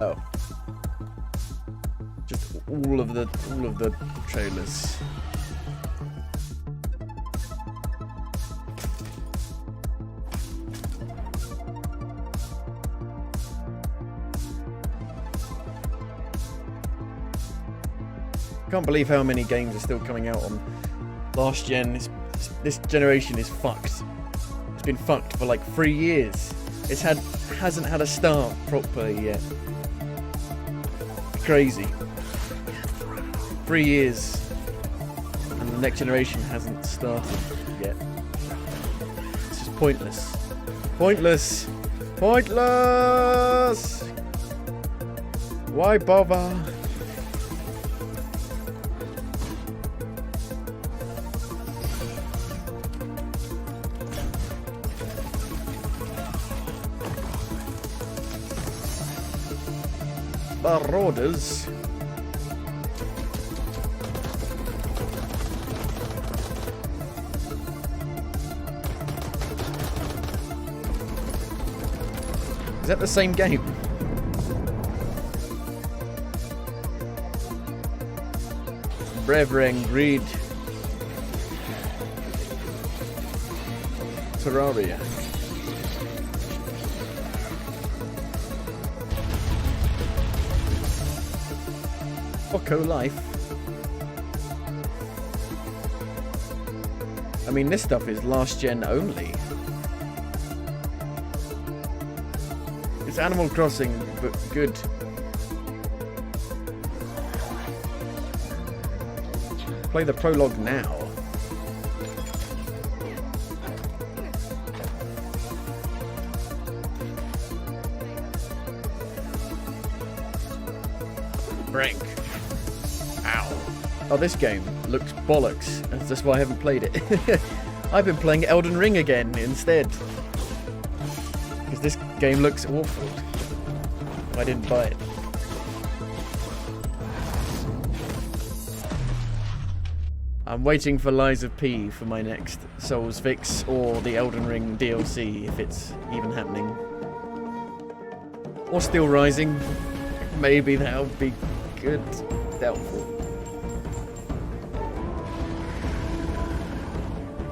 Oh. Just all of the trailers. Can't believe how many games are still coming out on last gen. This generation is fucked. It's been fucked for like 3 years. Hasn't had a start properly yet. Crazy. 3 years and the next generation hasn't started yet. It's just pointless. Pointless. Pointless. Why bother? Marauders. Is that the same game? Brethren, Greed. Terraria. Foco Life. I mean, this stuff is last gen only. It's Animal Crossing, but good. Play the prologue now. Frank. Ow. Oh, this game looks bollocks. That's why I haven't played it. I've been playing Elden Ring again instead. Because this game looks awful. I didn't buy it. I'm waiting for Lies of P for my next Souls fix or the Elden Ring DLC if it's even happening. Or Still Rising. Maybe that'll be good. Doubtful.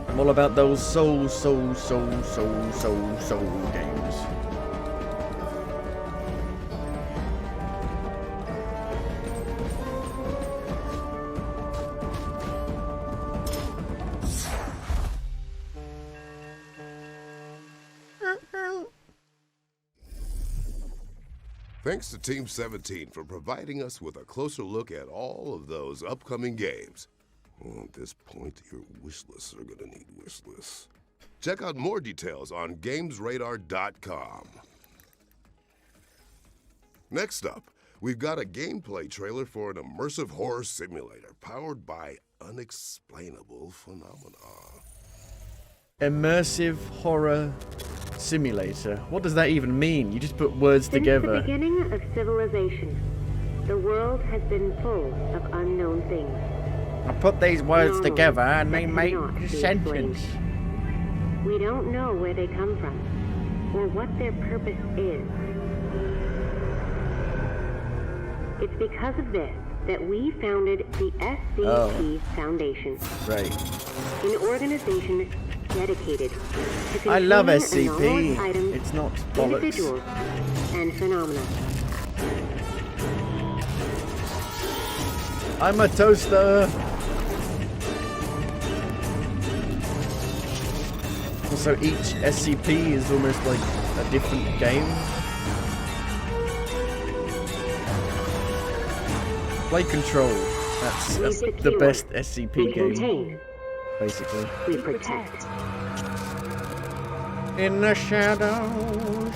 I'm all about those soul games. Thanks to Team 17 for providing us with a closer look at all of those upcoming games. Well, at this point, your wish lists are gonna need wish lists. Check out more details on GamesRadar.com. Next up, we've got a gameplay trailer for an immersive horror simulator powered by unexplainable phenomena. Immersive horror simulator. What does that even mean? You just put words together. Since the beginning of civilization, the world has been full of unknown things. I put these words Normally, together and they that make cannot be a sentence. explained. We don't know where they come from, or what their purpose is. It's because of this that we founded the SCP Foundation. Right. An organization dedicated to I love controlling SCP. anomalous items, It's not bollocks. individuals, and phenomena. I'm a toaster. Also, each SCP is almost like a different game. Play Control. That's the best SCP game. Contain. Basically. We protect. In the shadows.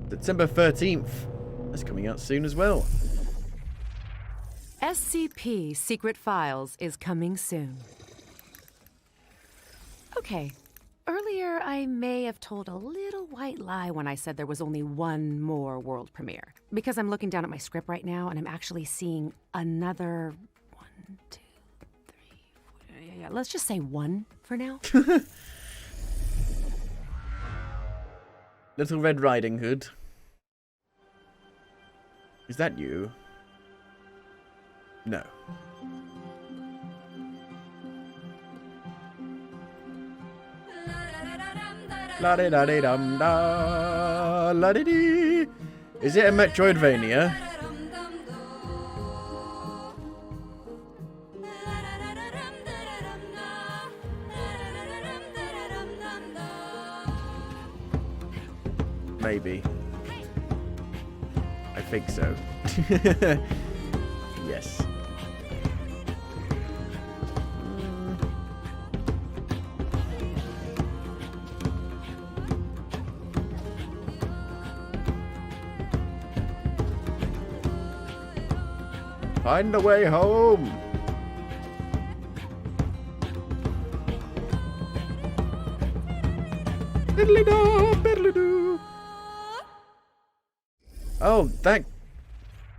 December 13th. That's coming out soon as well. SCP Secret Files is coming soon. Okay, earlier I may have told a little white lie when I said there was only one more world premiere. Because I'm looking down at my script right now and I'm actually seeing another 1, 2, 3, 4, yeah, let's just say 1 for now. Little Red Riding Hood. Is that you? No. La di da di dum da la di dee. Is it a Metroidvania? Maybe. I think so. Yes. Find the way home. Diddly-do, diddly-do. Oh, that...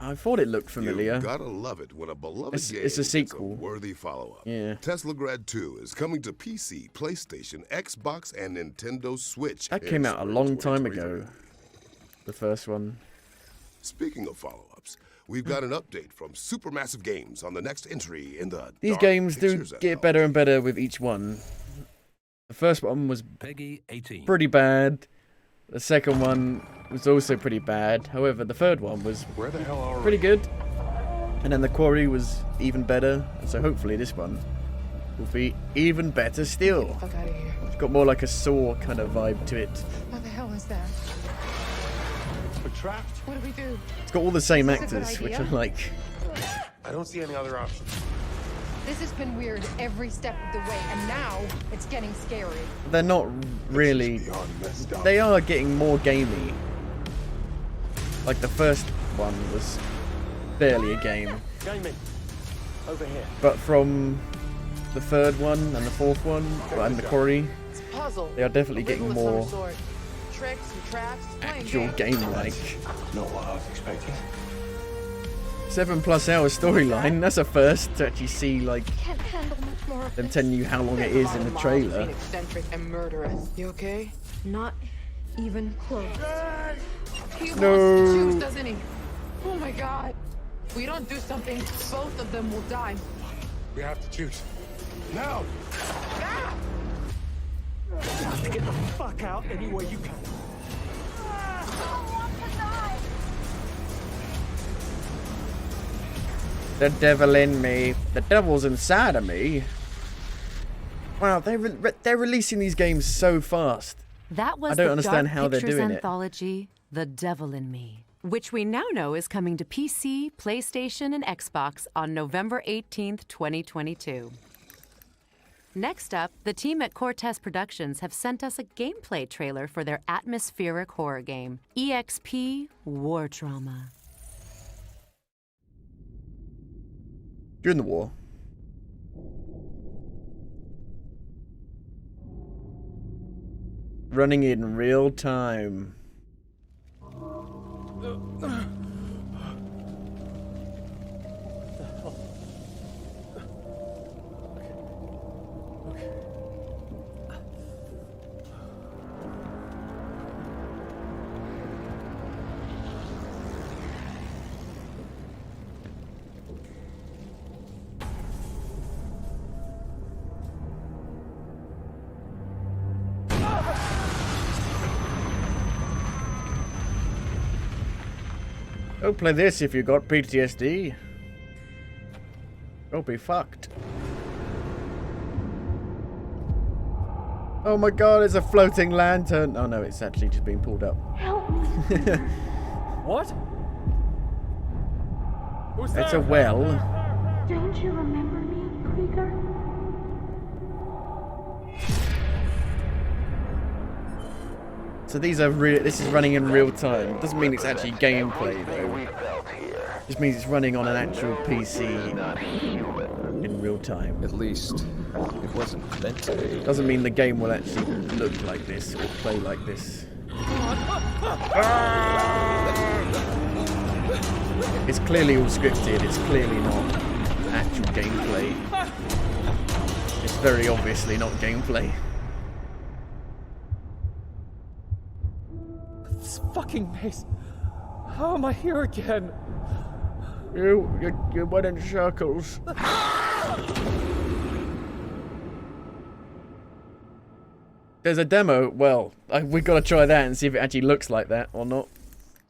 I thought it looked familiar. You gotta love it when a beloved game it's a sequel. gets a worthy follow-up. Yeah. Tesla Grad 2 is coming to PC, PlayStation, Xbox, and Nintendo Switch. That came out a long time ago. The first one. Speaking of follow-ups, we've got an update from Supermassive Games on the next entry in the These Dark games do Pictures get better and better with each one. The first one was Peggy 18. pretty bad. The second one was also pretty bad. However, the third one was pretty good. And then the Quarry was even better. And so hopefully this one will be even better still. Get the fuck out of here. It's got more like a Saw kind of vibe to it. What the hell is that? We're trapped. What do we do? It's got all the same Is this a good actors, which idea? I like. I don't see any other options. This has been weird every step of the way, and now it's getting scary. They're not really... They are getting more gamey. Like the first one was barely a game. Gaming. Over here. But from the third one and the fourth one, and the Quarry, It's a puzzle. they are definitely getting riddle of more some sort. Tricks and traps. Playing actual games. game-like. Not what I was expecting. 7+ hour storyline, that's a first to actually see, like, Can't handle much more of them this. telling you how long it is in the trailer. Being eccentric and murderous. You okay? Not even close. He No. wants to choose, doesn't he? Oh my god. If we don't do something, both of them will die. We have to choose. Now! Ah! Get the fuck out any way you can. The devil in me. The devil's inside of me. Wow, they're releasing these games so fast. That was I don't the understand Dark how they're Pictures doing it. anthology, The Devil in Me, which we now know is coming to PC, PlayStation, and Xbox on November 18th, 2022. Next up, the team at Cortez Productions have sent us a gameplay trailer for their atmospheric horror game, EXP War Trauma. During the war. Running in real time. Don't play this if you got PTSD. You'll be fucked. Oh my god, there's a floating lantern. Oh no, it's actually just being pulled up. Help me. What? Who's It's there? a well. Don't you remember me, Krieger? So these are this is running in real time. Doesn't mean it's actually gameplay though. Just means it's running on an actual PC in real time. At least it wasn't meant to be. Doesn't mean the game will actually look like this or play like this. It's clearly all scripted. It's clearly not actual gameplay. It's very obviously not gameplay. This fucking maze. How am I here again? You went in circles. There's a demo. Well, we've got to try that and see if it actually looks like that or not.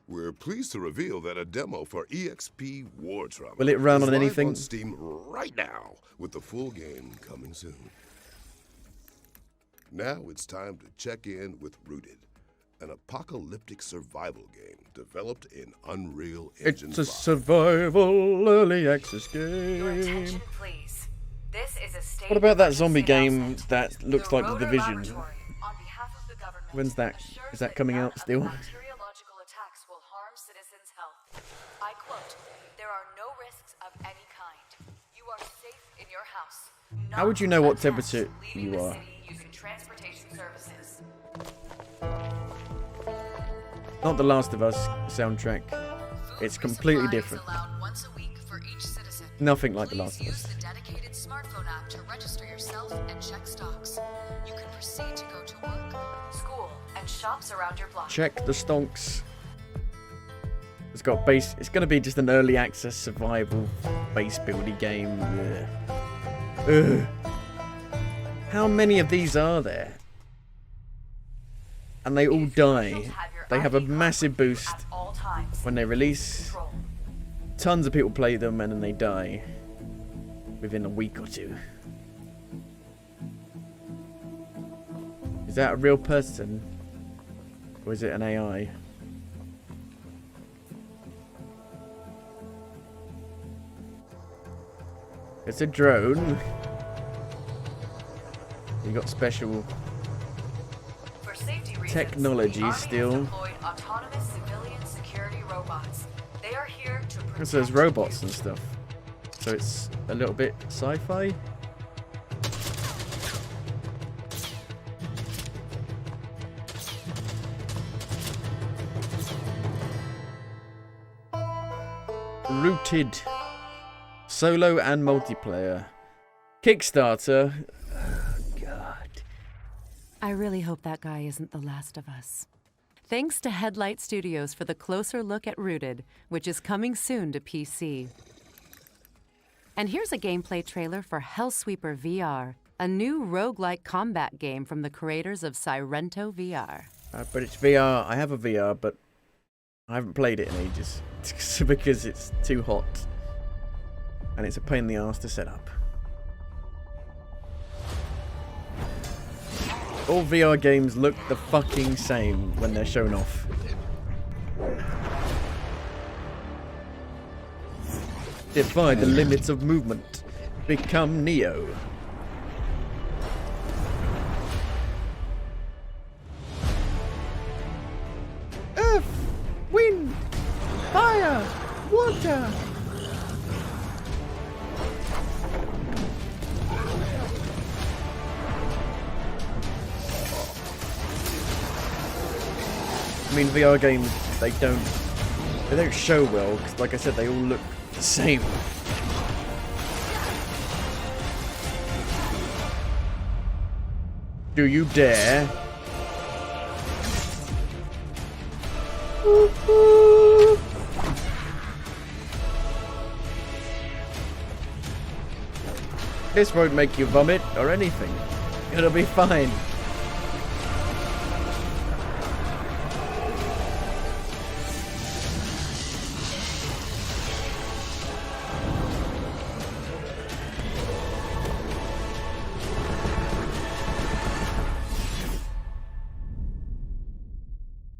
We're pleased to reveal that a demo for EXP War Trauma will it run is on live anything? on Steam right now, with the full game coming soon. Now it's time to check in with Rooted, an apocalyptic survival game developed in Unreal Engine 5. It's a survival early access game. Your attention, please. This is a state What about that zombie emergency game that looks like The Division? on behalf of the government, When's that? Is that coming out still? bacteriological attacks will harm citizens' health. I quote, "There are no risks of any kind. You are safe in your house." How would you know what temperature you are? Using transportation services. Not the Last of Us soundtrack. It's completely different. Once a week for each citizen. Nothing like The Last of Use Us. the dedicated smartphone app to register yourself and check stocks. You can proceed to go to work, school, and shops around your block. Check the stonks. It's got base. It's gonna be just an early access survival base building game. Ugh. Ugh. How many of these are there? And they all die. They have a massive boost when they release. Tons of people play them and then they die within a week or two. Is that a real person? Or is it an AI? It's a drone. You got special technology still. Autonomous civilian security robots. They are here to Because there's robots and stuff. So it's a little bit sci-fi. Rooted. Solo and multiplayer. Kickstarter. Oh, God. I really hope that guy isn't the last of us. Thanks to Headlight Studios for the closer look at Rooted, which is coming soon to PC. And here's a gameplay trailer for Hellsweeper VR, a new roguelike combat game from the creators of Sirento VR. But it's VR. I have a VR, but I haven't played it in ages because it's too hot. And it's a pain in the ass to set up. All VR games look the fucking same when they're shown off. Defy the limits of movement. Become Neo. Earth, wind, fire, water. I mean, VR games, they don't show well, because like I said, they all look the same. Do you dare? This won't make you vomit or anything. It'll be fine.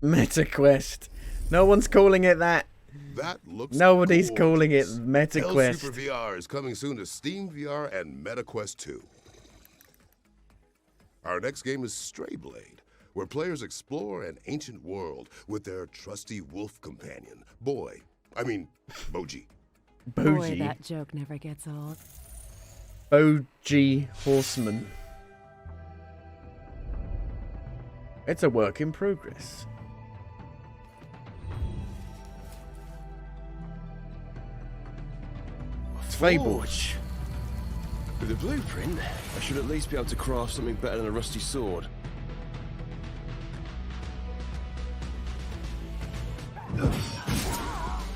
MetaQuest. No one's calling it that. That looks Nobody's gorgeous. calling it MetaQuest. Super VR is coming soon to Steam VR and MetaQuest 2. Our next game is Stray Blade, where players explore an ancient world with their trusty wolf companion, Boji. Boy, Boji. that joke never gets old. Boji Horseman. It's a work in progress. It's Fable. Forge. With a blueprint, I should at least be able to craft something better than a rusty sword.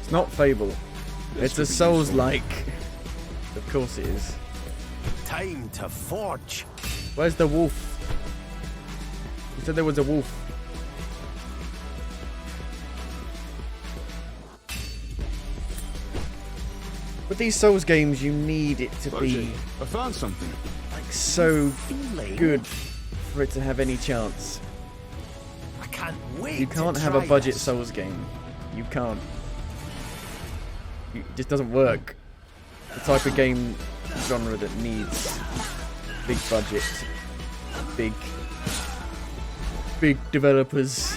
It's not Fable. It's a Souls-like. Of course it is. Time to forge. Where's the wolf? You said there was a wolf. With these Souls games, you need it to be I found something. like so good for it to have any chance. I can't wait. You can't to have a try budget this. Souls game. You can't. It just doesn't work. The type of game genre that needs big budget, big developers,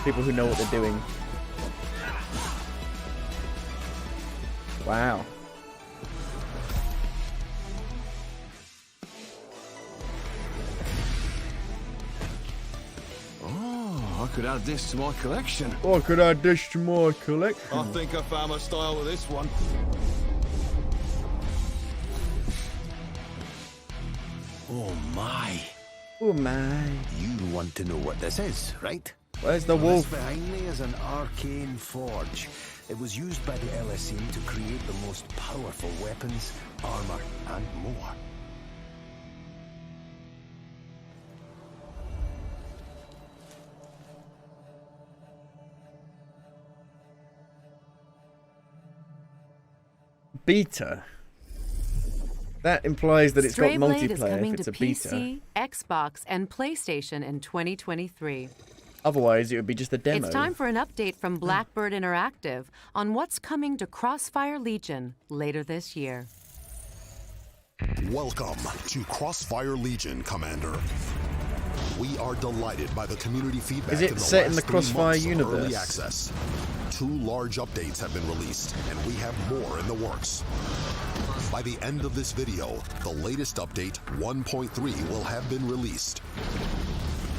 people who know what they're doing. Wow. Oh, I could add this to my collection. I could add this to my collection. I think I found my style with this one. Oh my. Oh my. You want to know what this is, right? Where's the Well, wolf? this behind me is an arcane forge. It was used by the LSE to create the most powerful weapons, armor, and more. Beta. That implies that it's got Stray Blade is multiplayer coming if it's to a beta. PC, Xbox, and PlayStation in 2023. Otherwise, it would be just a demo. It's time for an update from Blackbird Interactive on what's coming to Crossfire Legion later this year. Welcome to Crossfire Legion, Commander. We are delighted by the community feedback. Is it in the set in last the 3 Crossfire months of universe? Early access. 2 large updates have been released, and we have more in the works. By the end of this video, the latest update, 1.3, will have been released.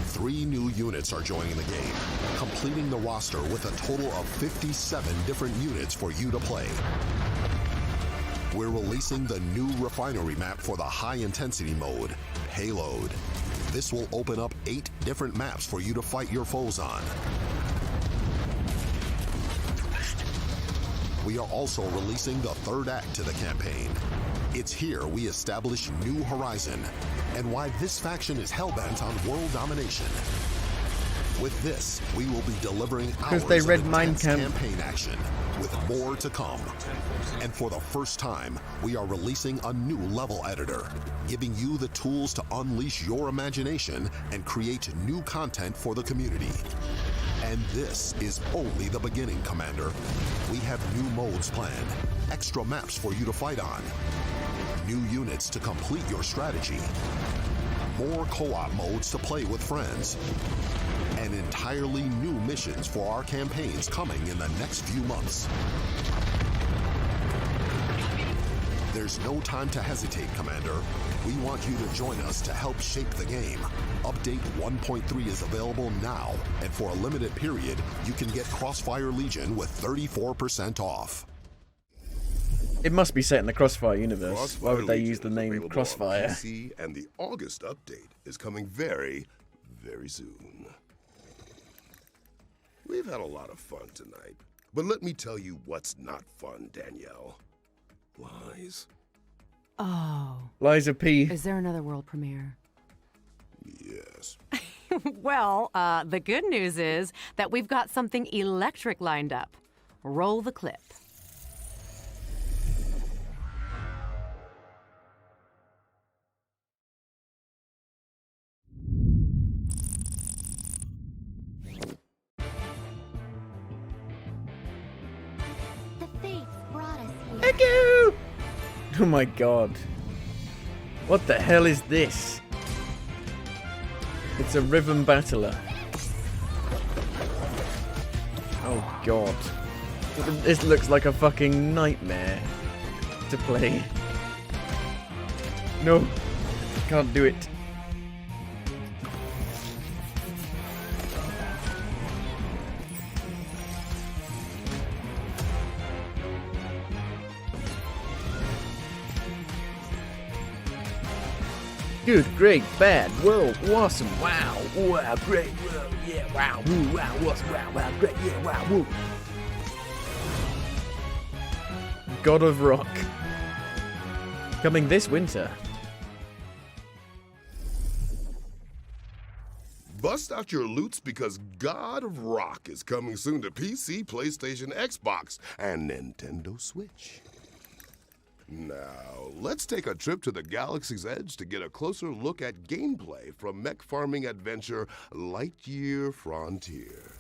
3 new units are joining the game, completing the roster with a total of 57 different units for you to play. We're releasing the new refinery map for the high-intensity mode, Payload. This will open up 8 different maps for you to fight your foes on. We are also releasing the 3rd act to the campaign. It's here we establish New Horizon, and why this faction is hellbent on world domination. With this, we will be delivering hours they read of Mein intense Kampf. campaign action, with more to come. And for the first time, we are releasing a new level editor, giving you the tools to unleash your imagination and create new content for the community. And this is only the beginning, Commander. We have new modes planned, extra maps for you to fight on, new units to complete your strategy, more co-op modes to play with friends, and entirely new missions for our campaigns coming in the next few months. There's no time to hesitate, Commander. We want you to join us to help shape the game. Update 1.3 is available now, and for a limited period, you can get Crossfire Legion with 34% off. It must be set in the Crossfire universe. Crossfire Why would they Legion use the is name available on Crossfire? PC, and the August update is coming very, very soon. We've had a lot of fun tonight, but let me tell you what's not fun, Danielle. Lies. Oh. Liza P. Is there another world premiere? Yes. Well, the good news is that we've got something electric lined up. Roll the clip. Echo! Oh my god. What the hell is this? It's a rhythm battler. Oh god. This looks like a fucking nightmare to play. No, can't do it. Good, great, bad, whoa, awesome, wow, wow, great, whoa, yeah, wow, woo, wow, awesome, wow, wow, great, yeah, wow, woo. God of Rock. Coming this winter. Bust out your loots because God of Rock is coming soon to PC, PlayStation, Xbox, and Nintendo Switch. Now, let's take a trip to the Galaxy's Edge to get a closer look at gameplay from mech farming adventure Lightyear Frontier.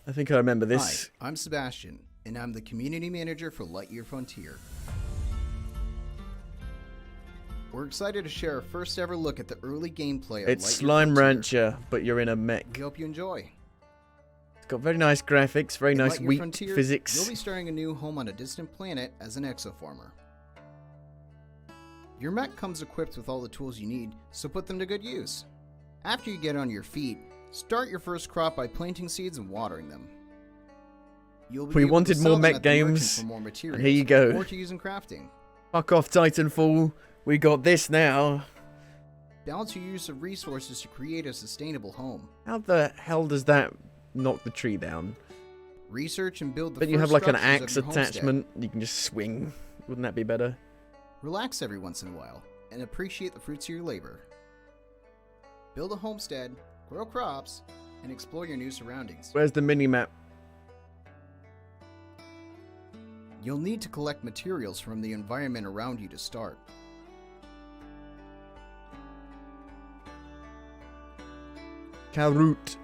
I think I remember this. Hi, I'm Sebastian, and I'm the community manager for Lightyear Frontier. We're excited to share our first ever look at the early gameplay of It's Lightyear Slime Frontier. Rancher, but you're in a mech. We hope you enjoy. It's got very nice graphics, very In nice Lightyear weak Frontier, physics. You'll be starting a new home on a distant planet as an exoformer. Your mech comes equipped with all the tools you need, so put them to good use. After you get on your feet, start your first crop by planting seeds and watering them. You'll be We able to wanted sell more them mech at the merchant games, for more and materials, here you go. or to use in crafting. Fuck off, Titanfall. We got this now. Balance your use of resources to create a sustainable home. How the hell does that knock the tree down? Research and build the But you first have like an structures of axe your homestead. attachment. You can just swing. Wouldn't that be better? Relax every once in a while and appreciate the fruits of your labor. Build a homestead, grow crops, and explore your new surroundings. Where's the mini-map? You'll need to collect materials from the environment around you to start. Kalroot.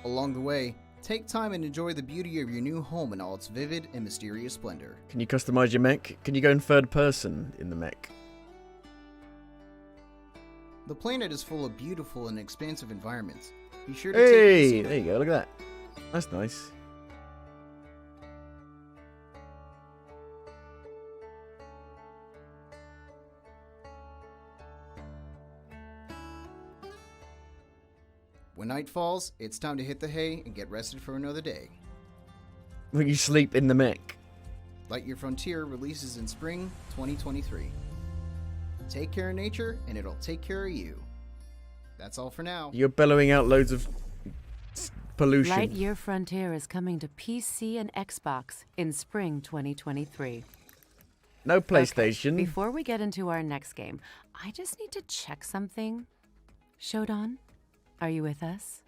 Along the way, take time and enjoy the beauty of your new home in all its vivid and mysterious splendor. Can you customize your mech? Can you go in third person in the mech? The planet is full of beautiful and expansive environments. Be sure to take Hey, this there you go. Look at that. That's nice. When night falls, it's time to hit the hay and get rested for another day. When you sleep in the mech. Lightyear Frontier releases in spring 2023. Take care of nature, and it'll take care of you. That's all for now. You're bellowing out loads of pollution. Lightyear Frontier is coming to PC and Xbox in spring 2023. No PlayStation. Okay, before we get into our next game, I just need to check something. Shodan, are you with us?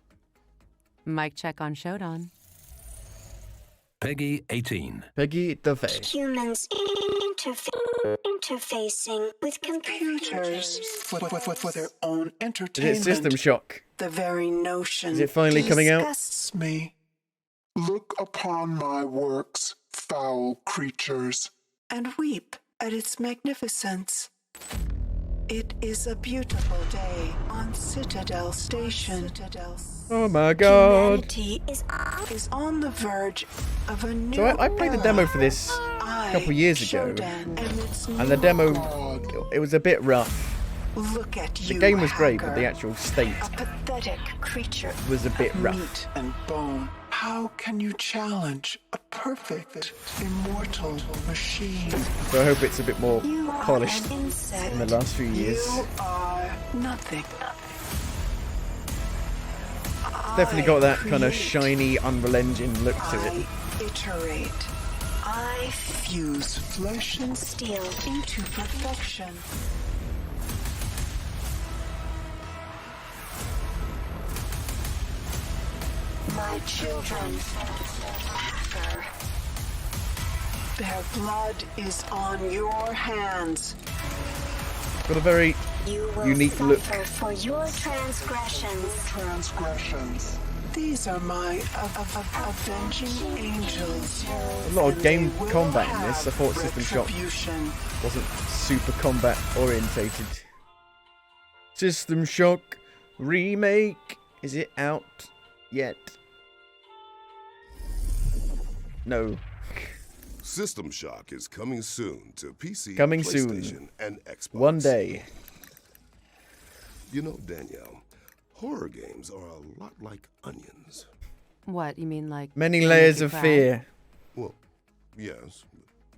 Mic check on Shodan. Peggy 18. Peggy the face. Humans interfacing with computers for their own Is entertainment. it System Shock? The very notion Is it finally coming out? disgusts me. Look upon my works, foul creatures, and weep at its magnificence. It is a beautiful day on Citadel Station. Oh my god. Humanity is on the verge of a new So I played the demo for this a couple years ago. And the demo, it was a bit rough. Look at The you, game was great, but hacker. the actual state A pathetic creature was a bit of rough. meat and bone. How can you challenge a perfect, immortal machine? So I hope it's a bit more You are polished an insect. in the last few years. You are nothing. Definitely got that kind of shiny Unreal Engine look to it. Iterate. I fuse flesh and steel into perfection. My children, hacker. Their blood is on your hands. Got a very You will unique look. suffer for your transgressions. These are my avenging angels. A lot of game combat in this. I thought System Shock Retribution. wasn't super combat orientated. System Shock remake. Is it out yet? No. System Shock is coming soon to PC, Coming PlayStation, soon. and Xbox. One day. You know, Danielle, horror games are a lot like onions. What, you mean like... Many they layers make you of cry? fear. Well, yes,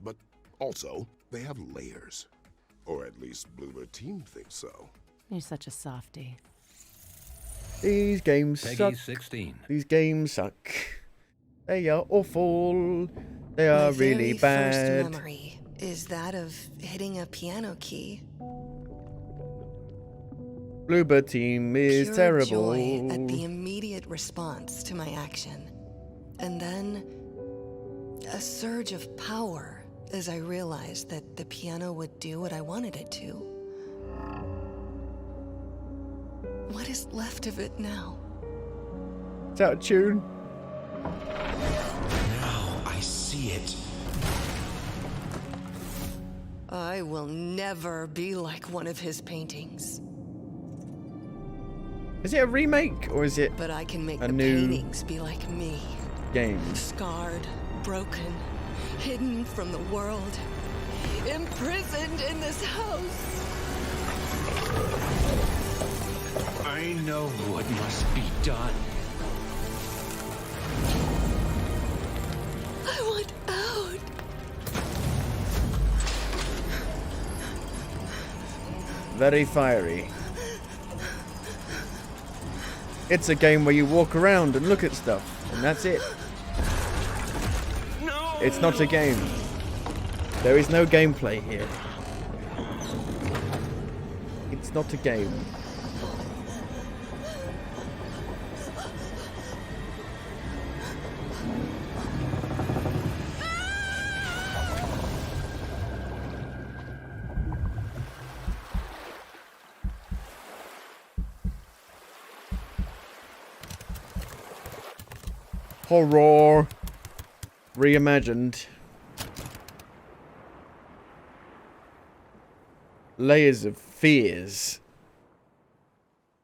but also they have layers. Or at least Bluebird Team thinks so. You're such a softie. These games Peggy suck. 16. These games suck. They are awful. They are My really very bad. first memory is that of hitting a piano key. Bluebird Team is Pure terrible. joy at the immediate response to my action. And then a surge of power as I realized that the piano would do what I wanted it to. What is left of it now? It's out of tune. Now I see it. I will never be like one of his paintings. Is it a remake or is it But I can make a the new paintings be like me. game? Scarred, broken, hidden from the world, imprisoned in this house. I know what must be done. I want out. Very fiery. It's a game where you walk around and look at stuff, and that's it. It's not a game. There is no gameplay here. It's not a game. Horror reimagined. Layers of fears.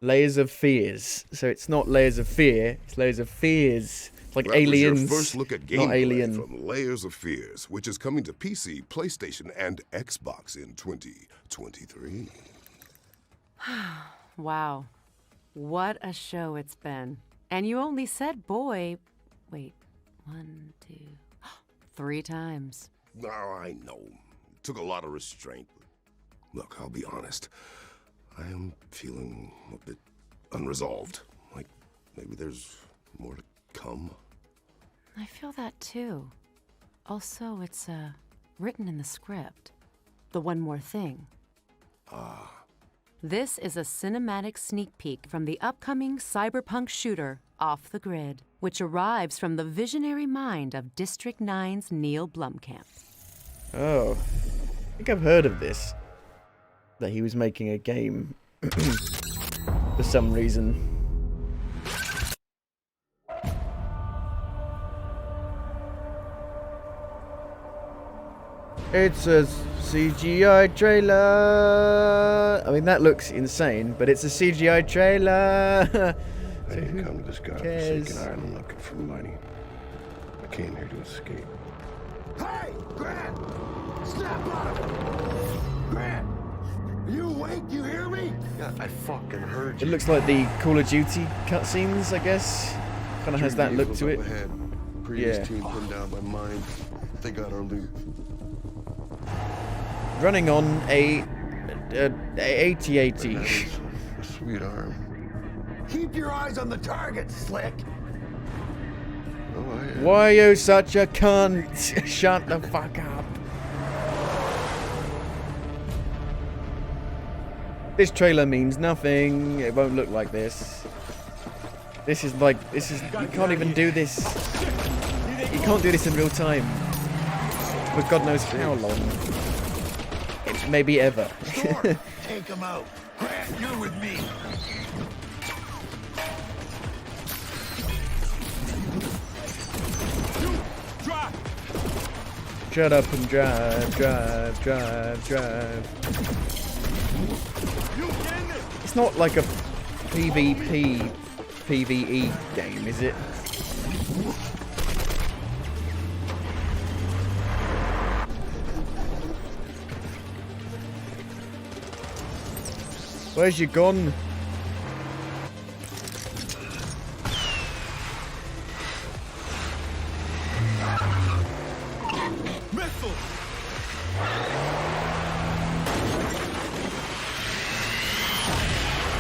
Layers of fears. So it's not layers of fear, it's layers of fears. It's like That was aliens. your first look at not gameplay alien. from Layers of Fears, which is coming to PC, PlayStation, and Xbox in 2023. Wow. What a show it's been. And you only said boy... Wait. 1, 2... 3 times. Oh, I know. It took a lot of restraint. Look, I'll be honest. I am feeling a bit unresolved. Like, maybe there's more to come. I feel that too. Also, it's written in the script. The one more thing. This is a cinematic sneak peek from the upcoming cyberpunk shooter, Off the Grid, which arrives from the visionary mind of District 9's Neil Blomkamp. Oh. I think I've heard of this. That he was making a game. For some reason. It's a CGI trailer. I mean, that looks insane, but it's a CGI trailer. I didn't come to this godforsaken island looking for money. I came here to escape. Hey, Grad! Snap up! Grad! Are you awake? You hear me? Yeah, I fucking heard It you. looks like the Call of Duty cutscenes, I guess. Kind of has that look to it. Previous Yeah. team pinned down by mine. They got our loot. Running on a 8080. A sweet arm. Keep your eyes on the target, Slick! Oh, I am. Why are you such a cunt? Shut the fuck up. This trailer means nothing. It won't look like this. You can't even do this. You can't do this in real time. For God knows how long. Maybe ever. Sure, take him out. Grad, you're with me. Shut up and drive. It's not like a PvP, PvE game, is it? Where's your gun? Missile!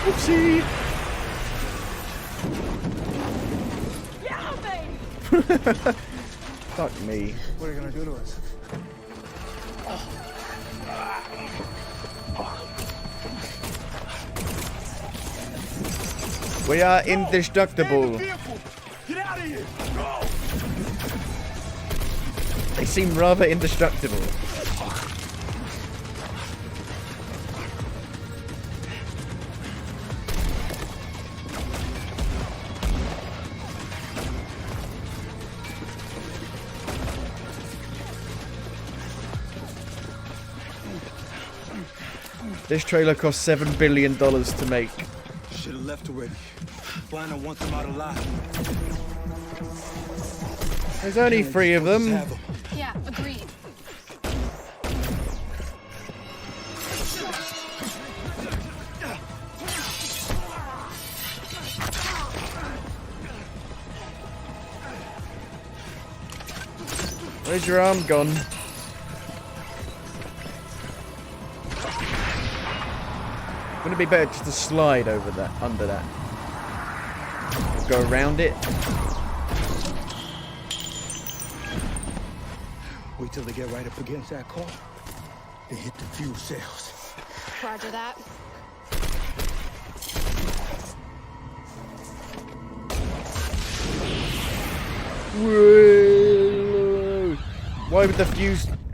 Oopsie! Fuck me. What are you gonna do to us? We are indestructible. Get out of here! Go! They seem rather indestructible. This trailer cost $7 billion to make. Should have left already. Blind, I want them out alive. There's only 3 of them. Yeah, agreed. Where's your arm gone? Wouldn't it be better just to slide over that, under that? Go around it? Wait till they get right up against that car. They hit the fuel cells. Roger that. Whoa. Why would the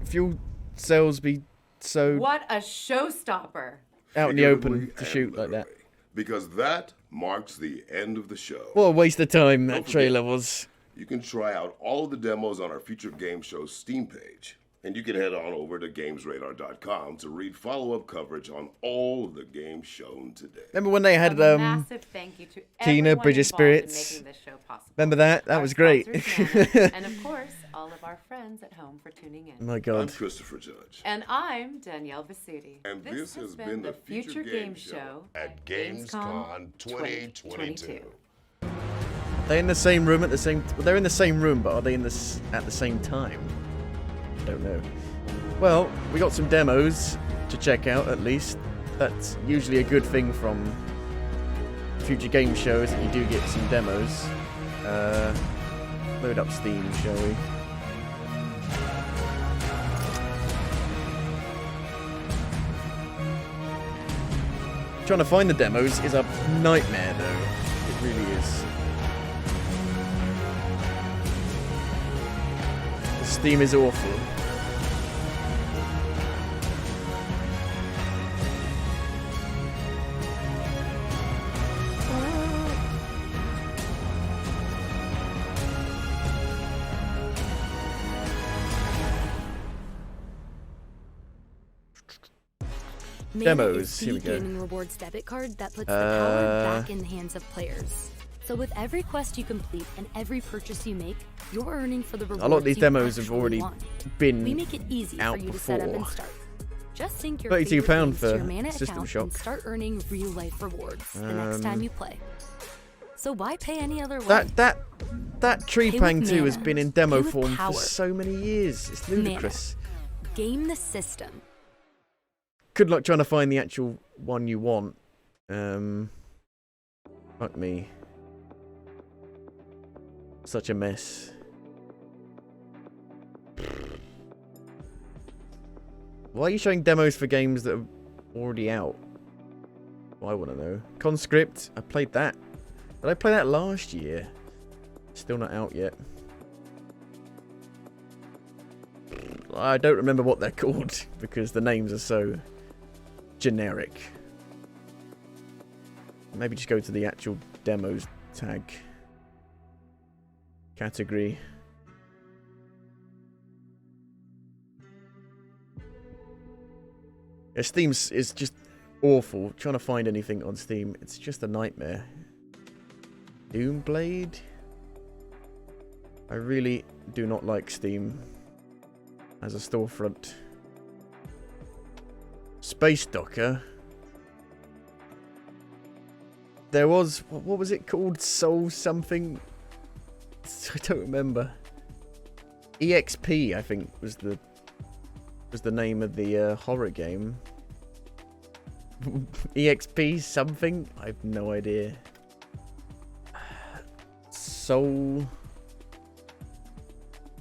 fuel cells be so What a showstopper. out in the open to shoot like that? Because that marks the end of the show. What a waste of time that Don't forget, trailer was. You can try out all of the demos on our Featured Game Show Steam page. And you can head on over to GamesRadar.com to read follow-up coverage on all of the games shown today. Remember when they had Massive thank you to Tina, everyone Bridge of involved in Spirits? making this show possible. Remember that? That Our was great. sponsors, Nana, and of course, all of our friends at home for tuning in. Oh my God. I'm Christopher Judge. And I'm Danielle Vasuti. And this has been the Future Game Show at Gamescom 2022. They're in the same room at the same. Well, they're in the same room, but are they in this at the same time? Don't know. Well, we got some demos to check out at least. That's usually a good thing from future game shows, that you do get some demos. Load up Steam, shall we? Trying to find the demos is a nightmare, though. It really is. Steam is awful. Demos. Here we go. Gaming rewards debit card that puts the power back in the hands of players. So with every quest you complete and every purchase you make, you're earning for the rewards. A lot of these you demos have actually already want. been We make it easy out for you to before. set up and start. Just sync your £32 favorite games to for your Mana System account Shock. and start earning real life rewards the next time you play. So why pay any other way? That Tree Pay Pang with 2 has Mana. been in demo Pay with form power. for so many years. It's ludicrous. Mana. Game the system. Good luck trying to find the actual one you want. Fuck me. Such a mess. Why are you showing demos for games that are already out? Well, I want to know. Conscript, I played that. Did I play that last year? Still not out yet. I don't remember what they're called because the names are so generic. Maybe just go to the actual demos tag. Category. Yeah, Steam is just awful. Trying to find anything on Steam, it's just a nightmare. Doomblade? I really do not like Steam as a storefront. Space Docker. There was, what was it called? Soul something? I don't remember. EXP, I think, was the name of the horror game. EXP something? I have no idea. Soul.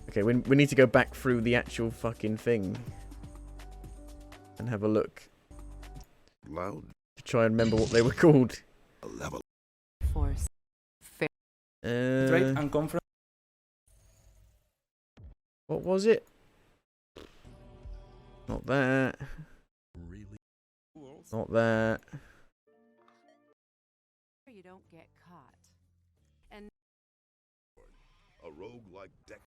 Okay, we need to go back through the actual fucking thing and have a look. Loud. To try and remember what they were called. Level. Force. Trade and conference. What was it? Not that. Really? Not that. You don't get caught. And A rogue like deck.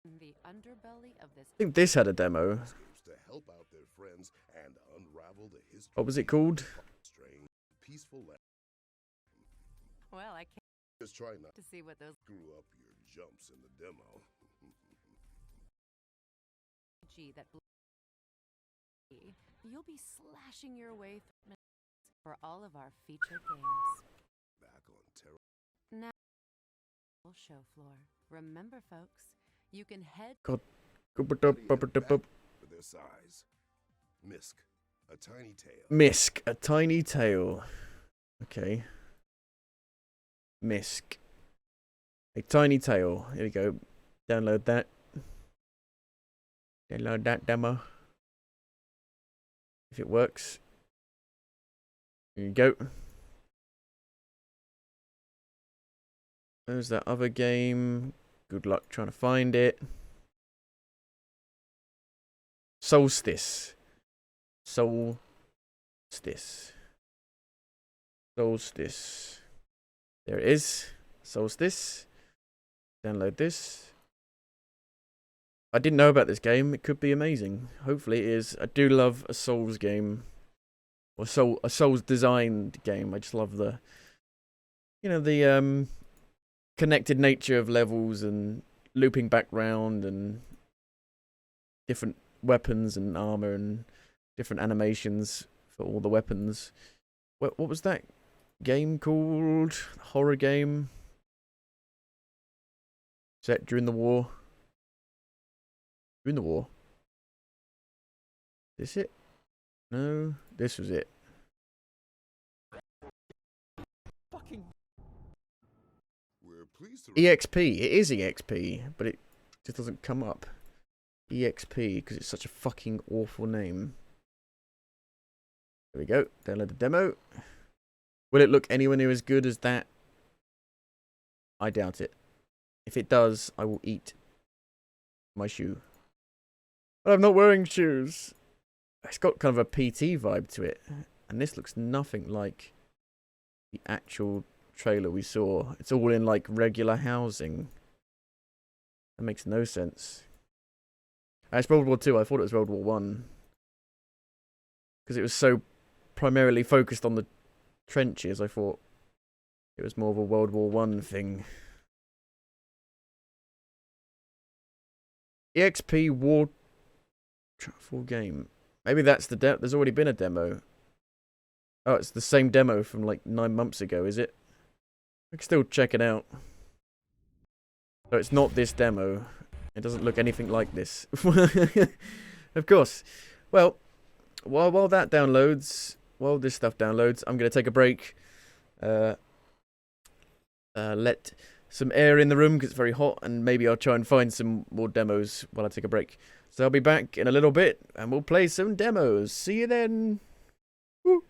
the underbelly of this. I think this had a demo. To help out their friends and unravel the history. What was it called? Strange, peaceful land. Well, I can't. Just try not to see what those screw up your jumps in the demo. That you'll be slashing your way through for all of our featured games. Back on terror. Now, show floor. Remember, folks, you can head. For their size. Misk, a tiny tail. Misk, a tiny tail. Okay. Misk. A tiny tail. Here we go. Download that. Download that demo. If it works. Here you go. There's that other game. Good luck trying to find it. Solstice. Solstice. Solstice. There it is. Solstice. Download this. I didn't know about this game. It could be amazing. Hopefully it is. I do love a Souls game. Or a Souls designed game. I just love the, you know, the connected nature of levels and looping back round and different weapons and armor and different animations for all the weapons. What was that game called? Horror game? Set during the war? During the war? This it? No, this was it. Fucking. We're pleased to EXP. It is EXP, but it just doesn't come up. EXP, because it's such a fucking awful name. There we go. Download the demo. Will it look anywhere near as good as that? I doubt it. If it does, I will eat my shoe. But I'm not wearing shoes. It's got kind of a PT vibe to it. And this looks nothing like the actual trailer we saw. It's all in like regular housing. That makes no sense. It's World War II. I thought it was World War One. Because it was so primarily focused on the trenches, I thought it was more of a World War One thing. EXP War full game. Maybe that's the there's already been a demo. Oh, it's the same demo from like 9 months ago, is it? I can still check it out. So it's not this demo. It doesn't look anything like this. Of course. Well, while that downloads, while this stuff downloads, I'm going to take a break. Let some air in the room because it's very hot, and maybe I'll try and find some more demos while I take a break. So I'll be back in a little bit, and we'll play some demos. See you then.